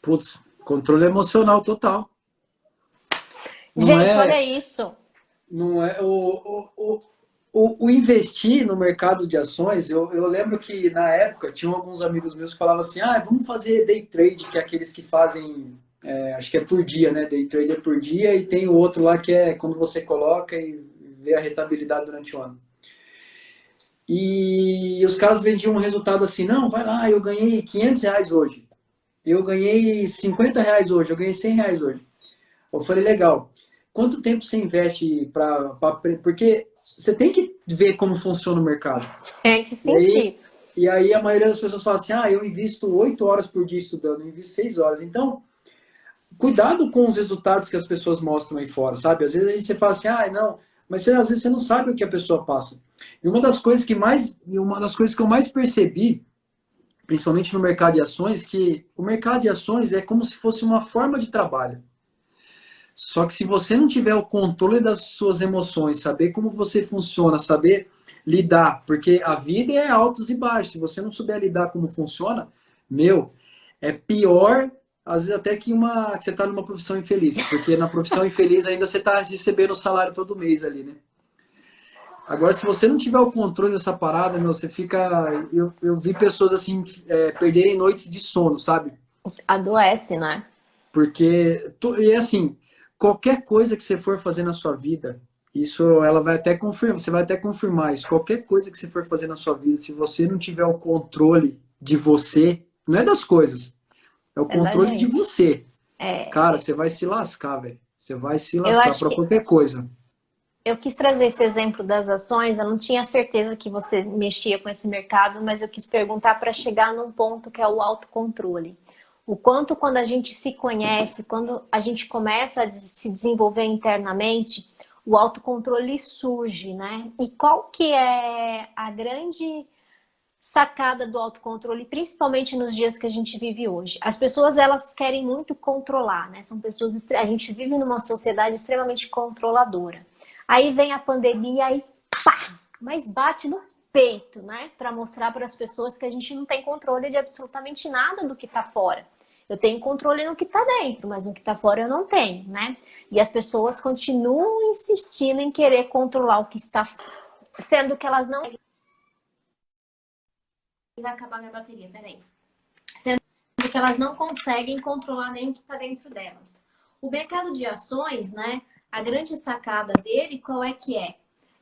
Putz, controle emocional total. Não Gente, olha é, isso. não é o investir no mercado de ações. Eu lembro que na época tinham alguns amigos meus que falavam assim: vamos fazer day trade, que é aqueles que fazem acho que é por dia, né? Day trader por dia, e tem o outro lá que é quando você coloca e vê a rentabilidade durante o ano. E os caras vendiam um resultado assim, não, vai lá, eu ganhei R$ 500 hoje, eu ganhei R$ 50 hoje, eu ganhei R$ 100 hoje. Eu falei, legal, quanto tempo você investe porque você tem que ver como funciona o mercado. Tem que E aí, sentir. e aí a maioria das pessoas fala assim, eu invisto 8 horas por dia estudando, eu invisto 6 horas. Então, cuidado com os resultados que as pessoas mostram aí fora, sabe? Às vezes aí você fala assim, não, mas às vezes você não sabe o que a pessoa passa. E uma das coisas que eu mais percebi, principalmente no mercado de ações, que o mercado de ações é como se fosse uma forma de trabalho. Só que se você não tiver o controle das suas emoções, saber como você funciona, saber lidar, porque a vida é altos e baixos. Se você não souber lidar como funciona, meu, é pior, às vezes até que você está numa profissão infeliz, porque na profissão infeliz ainda você está recebendo o salário todo mês ali, né? Agora, se você não tiver o controle dessa parada, meu, você fica. Eu vi pessoas assim, perderem noites de sono, sabe? Adoece, né? Porque, e assim, qualquer coisa que você for fazer na sua vida, isso ela vai até confirmar, você vai até confirmar isso. Qualquer coisa que você for fazer na sua vida, se você não tiver o controle de você, não é das coisas, é o É da controle de gente. você. É, Cara, você vai se lascar, velho. Você vai se eu lascar acho para que qualquer coisa. eu quis trazer esse exemplo das ações. Eu não tinha certeza que você mexia com esse mercado, mas eu quis perguntar para chegar num ponto que é o autocontrole. O quanto quando a gente se conhece, quando a gente começa a se desenvolver internamente, o autocontrole surge, né? E qual que é a grande sacada do autocontrole, principalmente nos dias que a gente vive hoje? As pessoas, elas querem muito controlar, né? São pessoas, a gente vive numa sociedade extremamente controladora. Aí vem a pandemia e pá, mas bate no peito, né? Para mostrar para as pessoas que a gente não tem controle de absolutamente nada do que está fora. Eu tenho controle no que está dentro, mas no que está fora eu não tenho, né? E as pessoas continuam insistindo em querer controlar o que está, sendo que elas não. Vai acabar minha bateria, peraí. Sendo que elas não conseguem controlar nem o que está dentro delas. O mercado de ações, né? A grande sacada dele, qual é que é?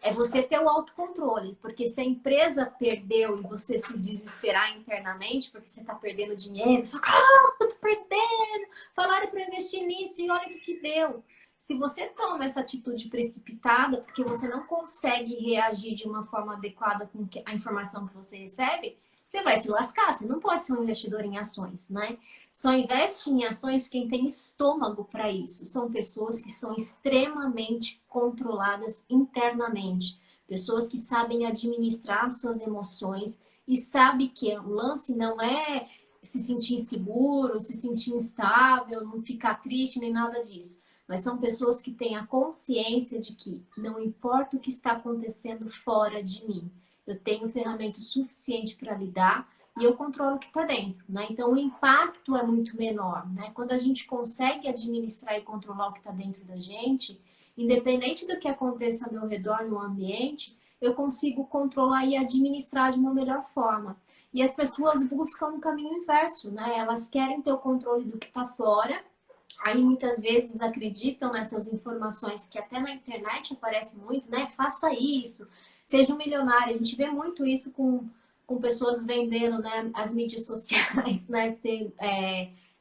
É você ter o autocontrole, porque se a empresa perdeu e você se desesperar internamente, porque você está perdendo dinheiro, só que, eu tô perdendo, falaram para investir nisso e olha o que deu. Se você toma essa atitude precipitada, porque você não consegue reagir de uma forma adequada com a informação que você recebe, você vai se lascar. Você não pode ser um investidor em ações, né? Só investe em ações quem tem estômago para isso. São pessoas que são extremamente controladas internamente. Pessoas que sabem administrar suas emoções e sabem que o lance não é se sentir inseguro, se sentir instável, não ficar triste, nem nada disso. Mas são pessoas que têm a consciência de que não importa o que está acontecendo fora de mim, eu tenho ferramenta suficiente para lidar e eu controlo o que está dentro, né? Então o impacto é muito menor, né? Quando a gente consegue administrar e controlar o que está dentro da gente, independente do que aconteça ao meu redor no ambiente, eu consigo controlar e administrar de uma melhor forma. E as pessoas buscam um caminho inverso, né? Elas querem ter o controle do que está fora. Aí muitas vezes acreditam nessas informações que até na internet aparece muito, né? Faça isso, seja um milionário. A gente vê muito isso com pessoas vendendo, né, as mídias sociais, né?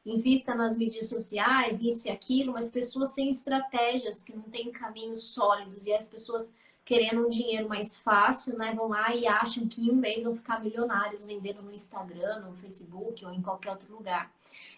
Invista nas mídias sociais, isso e aquilo, mas pessoas sem estratégias, que não têm caminhos sólidos, e as pessoas querendo um dinheiro mais fácil, né? Vão lá e acham que em um mês vão ficar milionários vendendo no Instagram, no Facebook ou em qualquer outro lugar.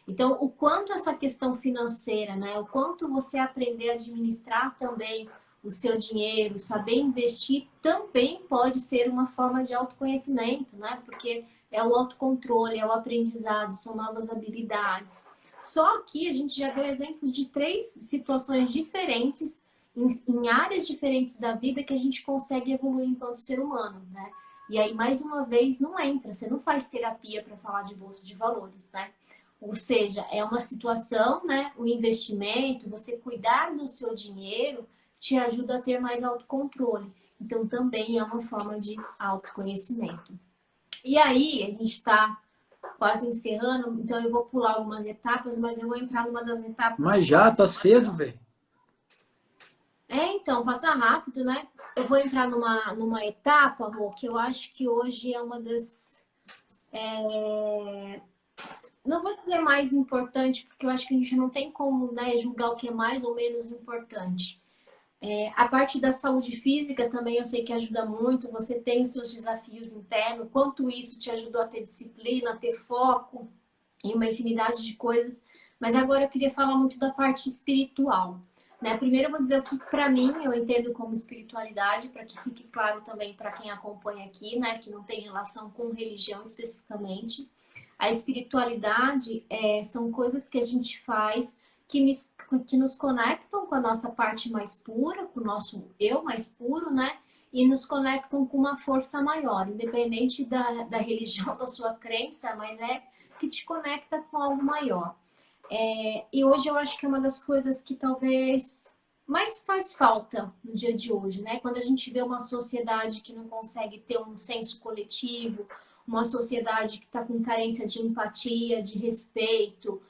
Então, o quanto essa questão financeira, né? O quanto você aprender a administrar também o seu dinheiro, saber investir, também pode ser uma forma de autoconhecimento, né? Porque é o autocontrole, é o aprendizado, são novas habilidades. Só que a gente já deu exemplos de 3 situações diferentes, em áreas diferentes da vida, que a gente consegue evoluir enquanto ser humano, né? E aí, mais uma vez, não entra, você não faz terapia para falar de bolsa de valores, né? Ou seja, é uma situação, né? O investimento, você cuidar do seu dinheiro, te ajuda a ter mais autocontrole. Então, também é uma forma de autoconhecimento. E aí, a gente está quase encerrando, então eu vou pular algumas etapas, mas eu vou entrar numa das etapas. Mas já tá cedo, velho. Então, passa rápido, né? Eu vou entrar numa etapa, Rô, que eu acho que hoje é uma das... Não vou dizer mais importante, porque eu acho que a gente não tem como, né, julgar o que é mais ou menos importante. A parte da saúde física também eu sei que ajuda muito, você tem os seus desafios internos, quanto isso te ajudou a ter disciplina, a ter foco em uma infinidade de coisas. Mas agora eu queria falar muito da parte espiritual. Né? Primeiro eu vou dizer o que para mim eu entendo como espiritualidade, para que fique claro também para quem acompanha aqui, né, que não tem relação com religião especificamente. A espiritualidade são coisas que a gente faz que nos conectam com a nossa parte mais pura, com o nosso eu mais puro, né? E nos conectam com uma força maior, independente da religião, da sua crença, mas que te conecta com algo maior. E hoje eu acho que é uma das coisas que talvez mais faz falta no dia de hoje, né? Quando a gente vê uma sociedade que não consegue ter um senso coletivo, uma sociedade que está com carência de empatia, de respeito,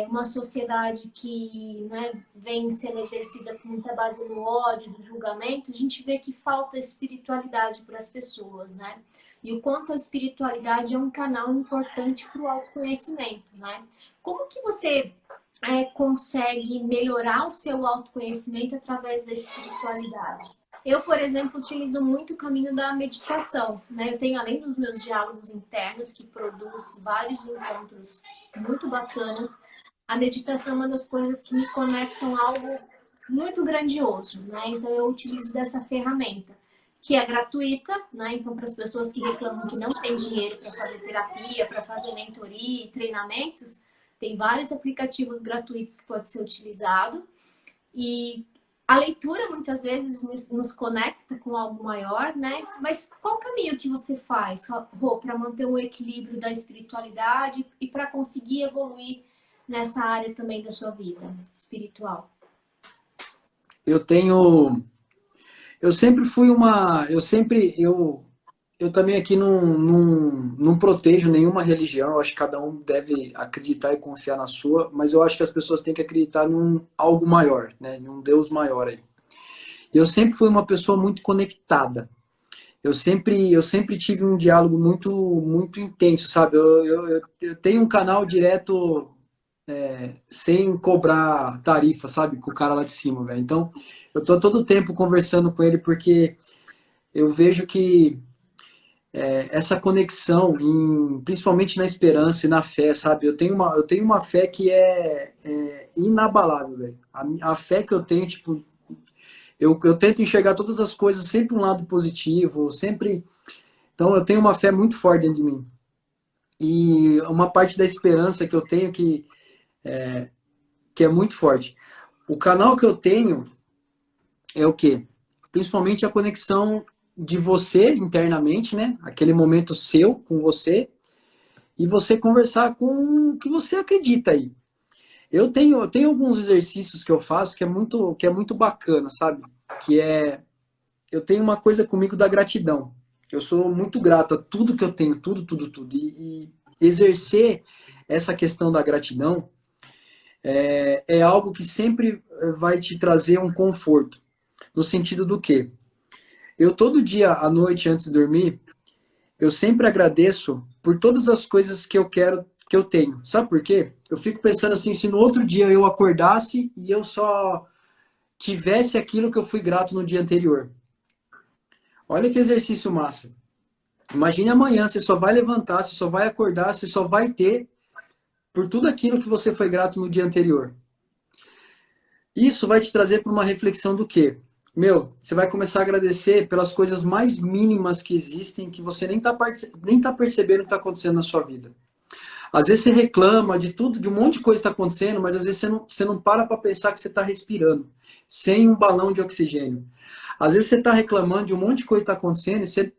uma sociedade que, né, vem sendo exercida com muita base no ódio, no julgamento, a gente vê que falta espiritualidade para as pessoas, né? E o quanto a espiritualidade é um canal importante para o autoconhecimento, né? Como que você consegue melhorar o seu autoconhecimento através da espiritualidade? Eu, por exemplo, utilizo muito o caminho da meditação, né? Eu tenho, além dos meus diálogos internos, que produz vários encontros muito bacanas, a meditação é uma das coisas que me conectam a algo muito grandioso, né? Então, eu utilizo dessa ferramenta, que é gratuita, né? Então, para as pessoas que reclamam que não tem dinheiro para fazer terapia, para fazer mentoria e treinamentos, tem vários aplicativos gratuitos que pode ser utilizado. E a leitura, muitas vezes, nos conecta com algo maior, né? Mas qual o caminho que você faz, Rô, para manter o equilíbrio da espiritualidade e para conseguir evoluir nessa área também da sua vida espiritual? Eu sempre fui eu também aqui não protejo nenhuma religião, eu acho que cada um deve acreditar e confiar na sua, mas eu acho que as pessoas têm que acreditar num algo maior, né? Num Deus maior aí. Eu sempre fui uma pessoa muito conectada. Eu sempre tive um diálogo muito intenso, sabe? Eu tenho um canal direto sem cobrar tarifa, sabe? Com o cara lá de cima, velho. Então, eu tô todo o tempo conversando com ele porque eu vejo que essa conexão, principalmente na esperança e na fé, sabe? Eu tenho uma fé que é inabalável, velho. A fé que eu tenho, tipo, eu tento enxergar todas as coisas sempre um lado positivo, sempre. Então, eu tenho uma fé muito forte dentro de mim. E uma parte da esperança que eu tenho que é muito forte. O canal que eu tenho é o quê? Principalmente a conexão de você internamente, né? Aquele momento seu com você e você conversar com o que você acredita aí. Eu tenho alguns exercícios que eu faço que é muito bacana, sabe? Eu tenho uma coisa comigo da gratidão. Eu sou muito grato a tudo que eu tenho, tudo. E exercer essa questão da gratidão é algo que sempre vai te trazer um conforto. No sentido do quê? Eu todo dia à noite antes de dormir, eu sempre agradeço por todas as coisas que eu quero, que eu tenho. Sabe por quê? Eu fico pensando assim, se no outro dia eu acordasse e eu só tivesse aquilo que eu fui grato no dia anterior. Olha que exercício massa. Imagine amanhã, você só vai levantar, você só vai acordar, você só vai ter por tudo aquilo que você foi grato no dia anterior. Isso vai te trazer para uma reflexão do quê? Você vai começar a agradecer pelas coisas mais mínimas que existem, que você nem tá percebendo o que está acontecendo na sua vida. Às vezes você reclama de tudo, de um monte de coisa que está acontecendo, mas às vezes você não para pensar que você está respirando, sem um balão de oxigênio. Às vezes você está reclamando de um monte de coisa que está acontecendo e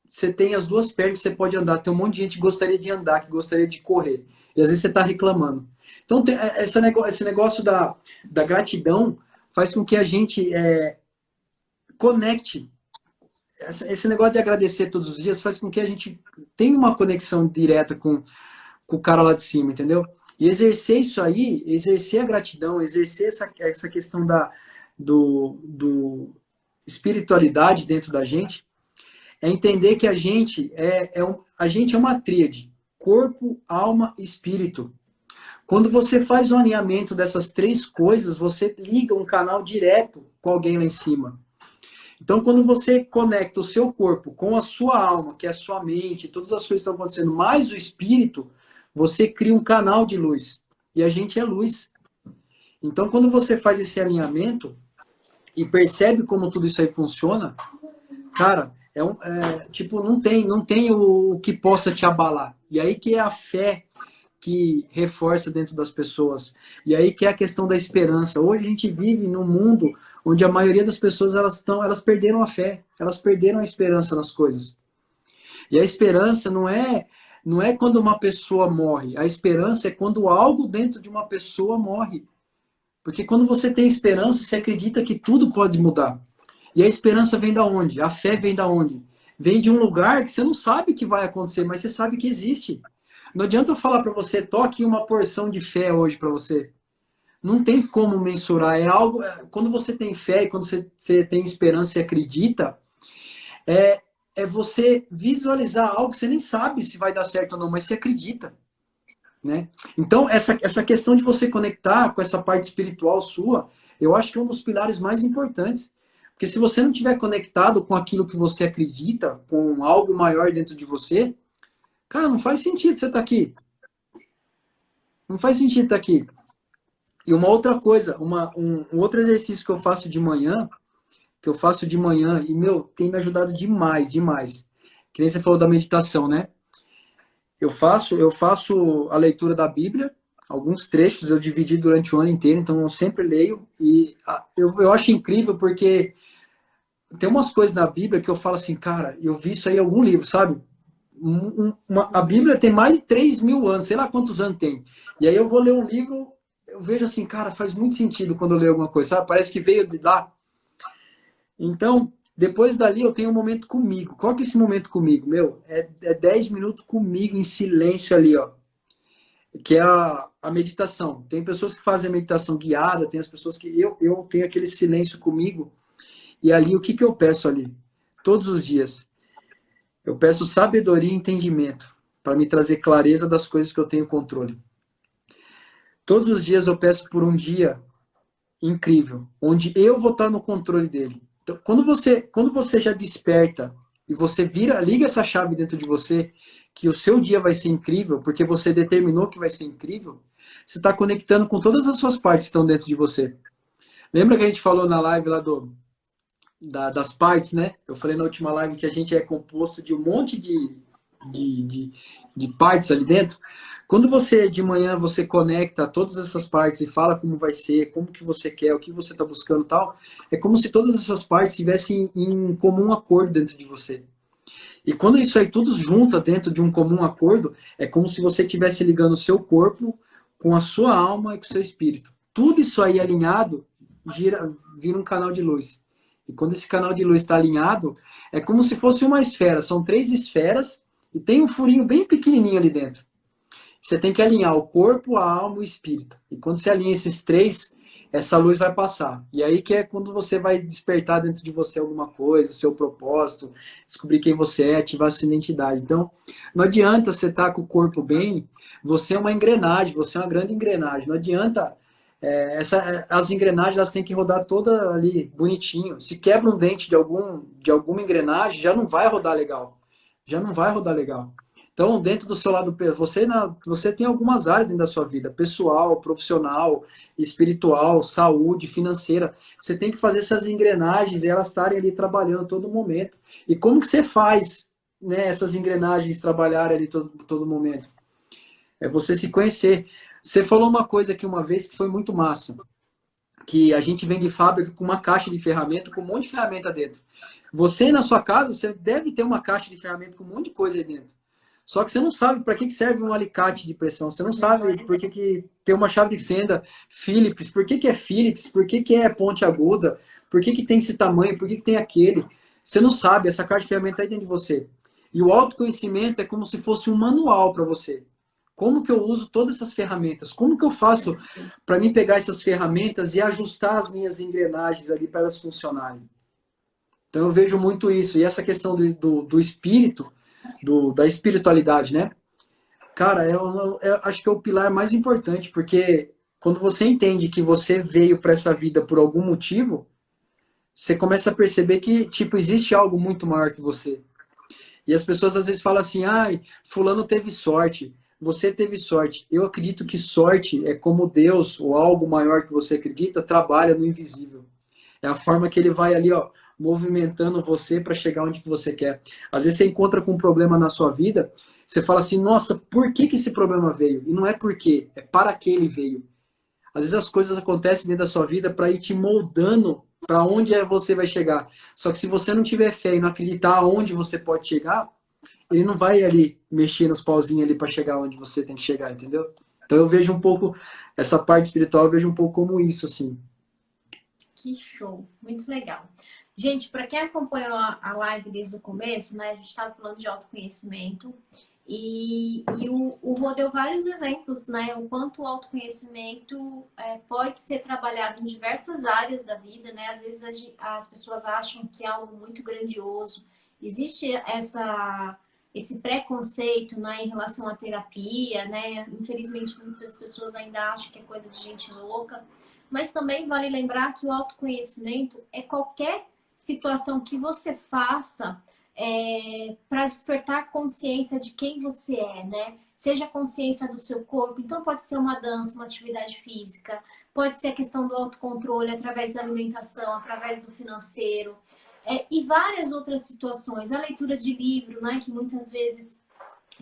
você tem as duas pernas que você pode andar. Tem um monte de gente que gostaria de andar, que gostaria de correr. E às vezes você está reclamando. Então, esse negócio da gratidão faz com que a gente conecte esse negócio de agradecer todos os dias faz com que a gente tenha uma conexão direta com o cara lá de cima, entendeu? E exercer isso aí, exercer a gratidão, exercer essa questão do espiritualidade dentro da gente, é entender que a gente é uma tríade, corpo, alma e espírito. Quando você faz o alinhamento dessas três coisas, você liga um canal direto com alguém lá em cima. Então, quando você conecta o seu corpo com a sua alma, que é a sua mente, todas as coisas que estão acontecendo, mais o espírito, você cria um canal de luz. E a gente é luz. Então, quando você faz esse alinhamento e percebe como tudo isso aí funciona, cara, tipo, não tem o que possa te abalar. E aí que é a fé que reforça dentro das pessoas. E aí que é a questão da esperança. Hoje a gente vive num mundo onde a maioria das pessoas elas perderam a fé, elas perderam a esperança nas coisas. E a esperança não é quando uma pessoa morre. A esperança é quando algo dentro de uma pessoa morre. Porque quando você tem esperança, você acredita que tudo pode mudar. E a esperança vem da onde? A fé vem da onde? Vem de um lugar que você não sabe que vai acontecer, mas você sabe que existe. Não adianta eu falar para você, toque uma porção de fé hoje para você. Não tem como mensurar. É algo. Quando você tem fé e quando você tem esperança e acredita, é você visualizar algo que você nem sabe se vai dar certo ou não, mas você acredita. Né? Então, essa questão de você conectar com essa parte espiritual sua, eu acho que é um dos pilares mais importantes. Porque se você não estiver conectado com aquilo que você acredita, com algo maior dentro de você, cara, não faz sentido você estar aqui. Não faz sentido estar aqui. E uma outra coisa, um outro exercício que eu faço de manhã, e, meu, tem me ajudado demais, demais. Que nem você falou da meditação, né? Eu faço a leitura da Bíblia, alguns trechos eu dividi durante o ano inteiro, então eu sempre leio, e eu acho incrível porque tem umas coisas na Bíblia que eu falo assim, cara, eu vi isso aí em algum livro, sabe? A Bíblia tem mais de 3.000 anos, sei lá quantos anos tem. E aí eu vou ler um livro, eu vejo assim, cara, faz muito sentido quando eu leio alguma coisa, sabe? Parece que veio de lá. Então, depois dali eu tenho um momento comigo. Qual que é esse momento comigo? Meu, é 10 minutos comigo em silêncio ali, ó. Que é a meditação. Tem pessoas que fazem a meditação guiada, tem as pessoas que... Eu tenho aquele silêncio comigo. E ali, o que eu peço ali? Todos os dias. Eu peço sabedoria e entendimento para me trazer clareza das coisas que eu tenho controle. Todos os dias eu peço por um dia incrível, onde eu vou estar no controle dele. Então, quando você já desperta e você liga essa chave dentro de você, que o seu dia vai ser incrível, porque você determinou que vai ser incrível, você está conectando com todas as suas partes que estão dentro de você. Lembra que a gente falou na live lá das partes, né? Eu falei na última live que a gente é composto de um monte de partes ali dentro. Quando você, de manhã, você conecta todas essas partes e fala como vai ser, como que você quer, o que você está buscando e tal, é como se todas essas partes estivessem em comum acordo dentro de você. E quando isso aí tudo junta dentro de um comum acordo, é como se você estivesse ligando o seu corpo com a sua alma e com o seu espírito. Tudo isso aí alinhado vira um canal de luz. E quando esse canal de luz está alinhado, é como se fosse uma esfera. São 3 esferas e tem um furinho bem pequenininho ali dentro. Você tem que alinhar o corpo, a alma e o espírito. E quando você alinha esses 3, essa luz vai passar. E aí que é quando você vai despertar dentro de você alguma coisa, seu propósito, descobrir quem você é, ativar sua identidade. Então, não adianta você estar com o corpo bem, você é uma engrenagem, você é uma grande engrenagem. Não adianta... as engrenagens elas têm que rodar toda ali bonitinho. Se quebra um dente de alguma engrenagem, já não vai rodar legal. Já não vai rodar legal. Então, dentro do seu lado, você tem algumas áreas dentro da sua vida, pessoal, profissional, espiritual, saúde, financeira. Você tem que fazer essas engrenagens e elas estarem ali trabalhando a todo momento. E como que você faz, né, essas engrenagens trabalharem ali todo momento? É você se conhecer. Você falou uma coisa aqui uma vez que foi muito massa, que a gente vem de fábrica com uma caixa de ferramenta, com um monte de ferramenta dentro. Você, na sua casa, você deve ter uma caixa de ferramenta com um monte de coisa aí dentro. Só que você não sabe para que serve um alicate de pressão, você não sabe por que tem uma chave de fenda Phillips, por que é Phillips, por que é ponte aguda, por que tem esse tamanho, por que tem aquele. Você não sabe, essa caixa de ferramenta está dentro de você. E o autoconhecimento é como se fosse um manual para você. Como que eu uso todas essas ferramentas? Como que eu faço para mim pegar essas ferramentas e ajustar as minhas engrenagens ali para elas funcionarem? Então eu vejo muito isso. E essa questão do espírito, da espiritualidade, né? Cara, eu acho que é o pilar mais importante, porque quando você entende que você veio para essa vida por algum motivo, você começa a perceber que, tipo, existe algo muito maior que você. E as pessoas às vezes falam assim, ai, fulano teve sorte, você teve sorte. Eu acredito que sorte é como Deus, ou algo maior que você acredita, trabalha no invisível. É a forma que ele vai ali, ó, movimentando você para chegar onde que você quer. Às vezes você encontra com um problema na sua vida, você fala assim, nossa, por que que esse problema veio? E não é por quê, é para que ele veio. Às vezes as coisas acontecem dentro da sua vida para ir te moldando para onde é você vai chegar. Só que se você não tiver fé e não acreditar aonde você pode chegar, ele não vai ali mexer nos pauzinhos ali para chegar onde você tem que chegar, entendeu? Então eu vejo um pouco essa parte espiritual, eu vejo um pouco como isso, assim. Que show, muito legal. Gente, para quem acompanhou a live desde o começo, né, a gente estava falando de autoconhecimento e o Rô deu vários exemplos, né, o quanto o autoconhecimento pode ser trabalhado em diversas áreas da vida, né, às vezes as pessoas acham que é algo muito grandioso, existe esse preconceito, né, em relação à terapia, né, infelizmente muitas pessoas ainda acham que é coisa de gente louca, mas também vale lembrar que o autoconhecimento é qualquer situação que você faça para despertar a consciência de quem você é, né? Seja a consciência do seu corpo, então pode ser uma dança, uma atividade física, pode ser a questão do autocontrole através da alimentação, através do financeiro, e várias outras situações. A leitura de livro, né? Que muitas vezes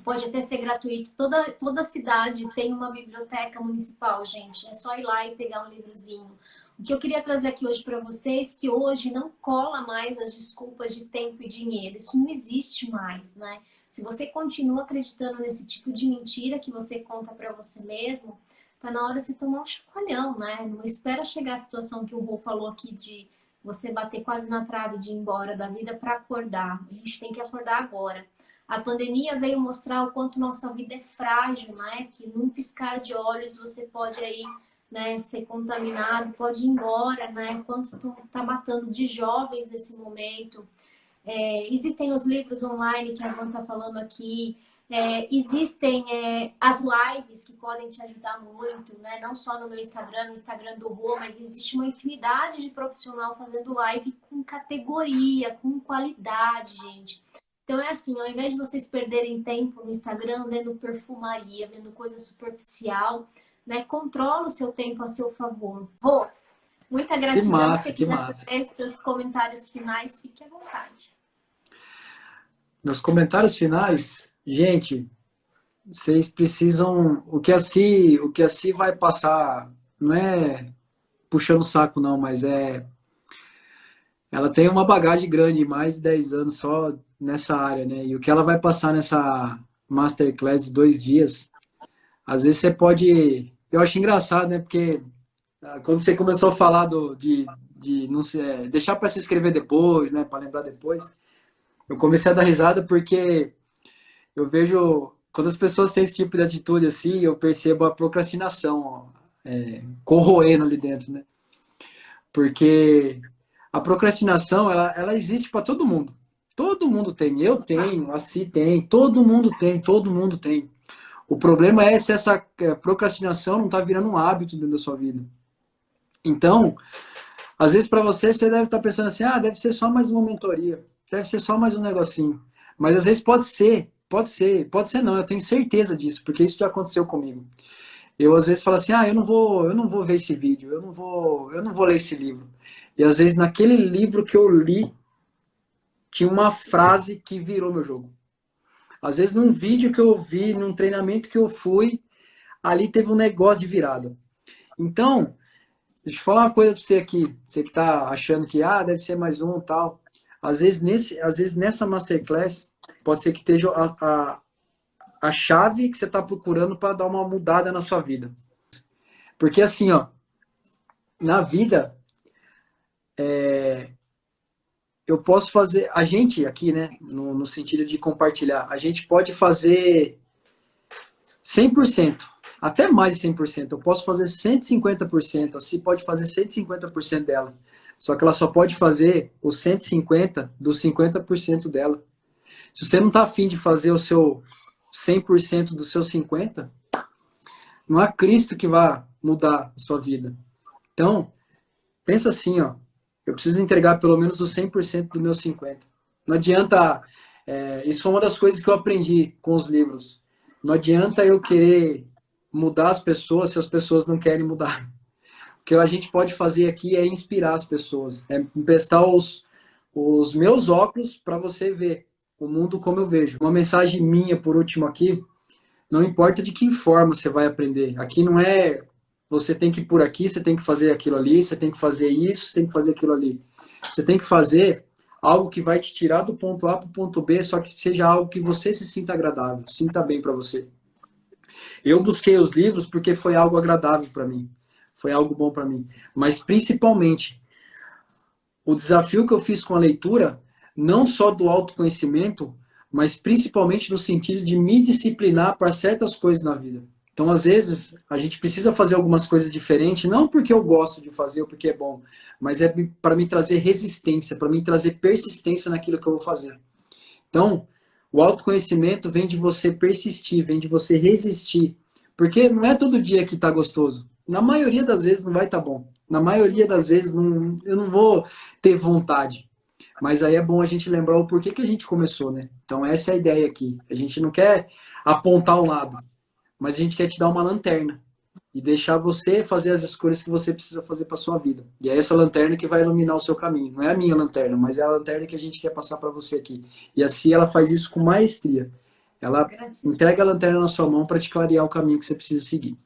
pode até ser gratuito. Toda cidade tem uma biblioteca municipal, gente. É só ir lá e pegar um livrozinho. O que eu queria trazer aqui hoje para vocês, que hoje não cola mais as desculpas de tempo e dinheiro. Isso não existe mais, né? Se você continua acreditando nesse tipo de mentira que você conta para você mesmo, tá na hora de você tomar um chacoalhão, né? Não espera chegar a situação que o Rô falou aqui de você bater quase na trave de ir embora da vida para acordar. A gente tem que acordar agora. A pandemia veio mostrar o quanto nossa vida é frágil, né? Que num piscar de olhos você pode aí, né, ser contaminado, pode ir embora, né? Quanto tá matando de jovens nesse momento. Existem os livros online que a Van tá falando aqui. Existem as lives que podem te ajudar muito, né? Não só no meu Instagram, no Instagram do Rô, mas existe uma infinidade de profissional fazendo live com categoria, com qualidade, gente. Então é assim, ao invés de vocês perderem tempo no Instagram vendo perfumaria, vendo coisa superficial, né? Controla o seu tempo a seu favor. Rô, muita Que gratidão. Se massa, você que quiser massa. fazer seus comentários finais, fique à vontade. Nos comentários finais, gente, vocês precisam. O que a Si vai passar, não é puxando o saco, não, mas é. Ela tem uma bagagem grande, mais de 10 anos só nessa área, né? E o que ela vai passar nessa Masterclass de 2 dias, às vezes você pode. Eu acho engraçado, né? Porque quando você começou a falar de não sei, deixar para se inscrever depois, né? Para lembrar depois, eu comecei a dar risada porque eu vejo. Quando as pessoas têm esse tipo de atitude assim, eu percebo a procrastinação, ó, corroendo ali dentro, né? Porque a procrastinação, ela existe para todo mundo. Todo mundo tem. Eu tenho, a Si tem, todo mundo tem, todo mundo tem. O problema é se essa procrastinação não está virando um hábito dentro da sua vida. Então, às vezes para você, você deve estar pensando assim, deve ser só mais uma mentoria, deve ser só mais um negocinho. Mas às vezes pode ser não, eu tenho certeza disso, porque isso já aconteceu comigo. Eu às vezes falo assim, eu não vou ver esse vídeo, eu não vou ler esse livro. E às vezes naquele livro que eu li, tinha uma frase que virou meu jogo. Às vezes num vídeo que eu vi, num treinamento que eu fui, ali teve um negócio de virada. Então, deixa eu falar uma coisa pra você aqui, você que tá achando que deve ser mais um, tal. Às vezes nessa masterclass pode ser que esteja a chave que você está procurando para dar uma mudada na sua vida. Porque assim, ó, na vida, eu posso fazer, a gente aqui, né, no sentido de compartilhar, a gente pode fazer 100%, até mais de 100%. Eu posso fazer 150%, assim pode fazer 150% dela. Só que ela só pode fazer os 150 dos 50% dela. Se você não está afim de fazer o seu 100% do seu 50%, não é Cristo que vai mudar a sua vida. Então, pensa assim, ó, eu preciso entregar pelo menos os 100% do meu 50%. Não adianta, isso foi uma das coisas que eu aprendi com os livros. Não adianta eu querer mudar as pessoas se as pessoas não querem mudar. O que a gente pode fazer aqui é inspirar as pessoas, é emprestar os meus óculos para você ver o mundo como eu vejo. Uma mensagem minha, por último aqui, não importa de que forma você vai aprender. Aqui não é você tem que ir por aqui, você tem que fazer aquilo ali, você tem que fazer isso, você tem que fazer aquilo ali. Você tem que fazer algo que vai te tirar do ponto A para o ponto B, só que seja algo que você se sinta agradável, sinta bem para você. Eu busquei os livros porque foi algo agradável para mim, foi algo bom para mim. Mas principalmente, o desafio que eu fiz com a leitura, não só do autoconhecimento, mas principalmente no sentido de me disciplinar para certas coisas na vida. Então, às vezes, a gente precisa fazer algumas coisas diferentes, não porque eu gosto de fazer ou porque é bom, mas é para me trazer resistência, para me trazer persistência naquilo que eu vou fazer. Então, o autoconhecimento vem de você persistir, vem de você resistir, porque não é todo dia que está gostoso. Na maioria das vezes não vai estar bom. Na maioria das vezes eu não vou ter vontade. Mas aí é bom a gente lembrar o porquê que a gente começou, né? Então essa é a ideia aqui. A gente não quer apontar um lado, mas a gente quer te dar uma lanterna e deixar você fazer as escolhas que você precisa fazer para sua vida. E é essa lanterna que vai iluminar o seu caminho. Não é a minha lanterna, mas é a lanterna que a gente quer passar para você aqui. E assim ela faz isso com maestria. Ela entrega a lanterna na sua mão para te clarear o caminho que você precisa seguir.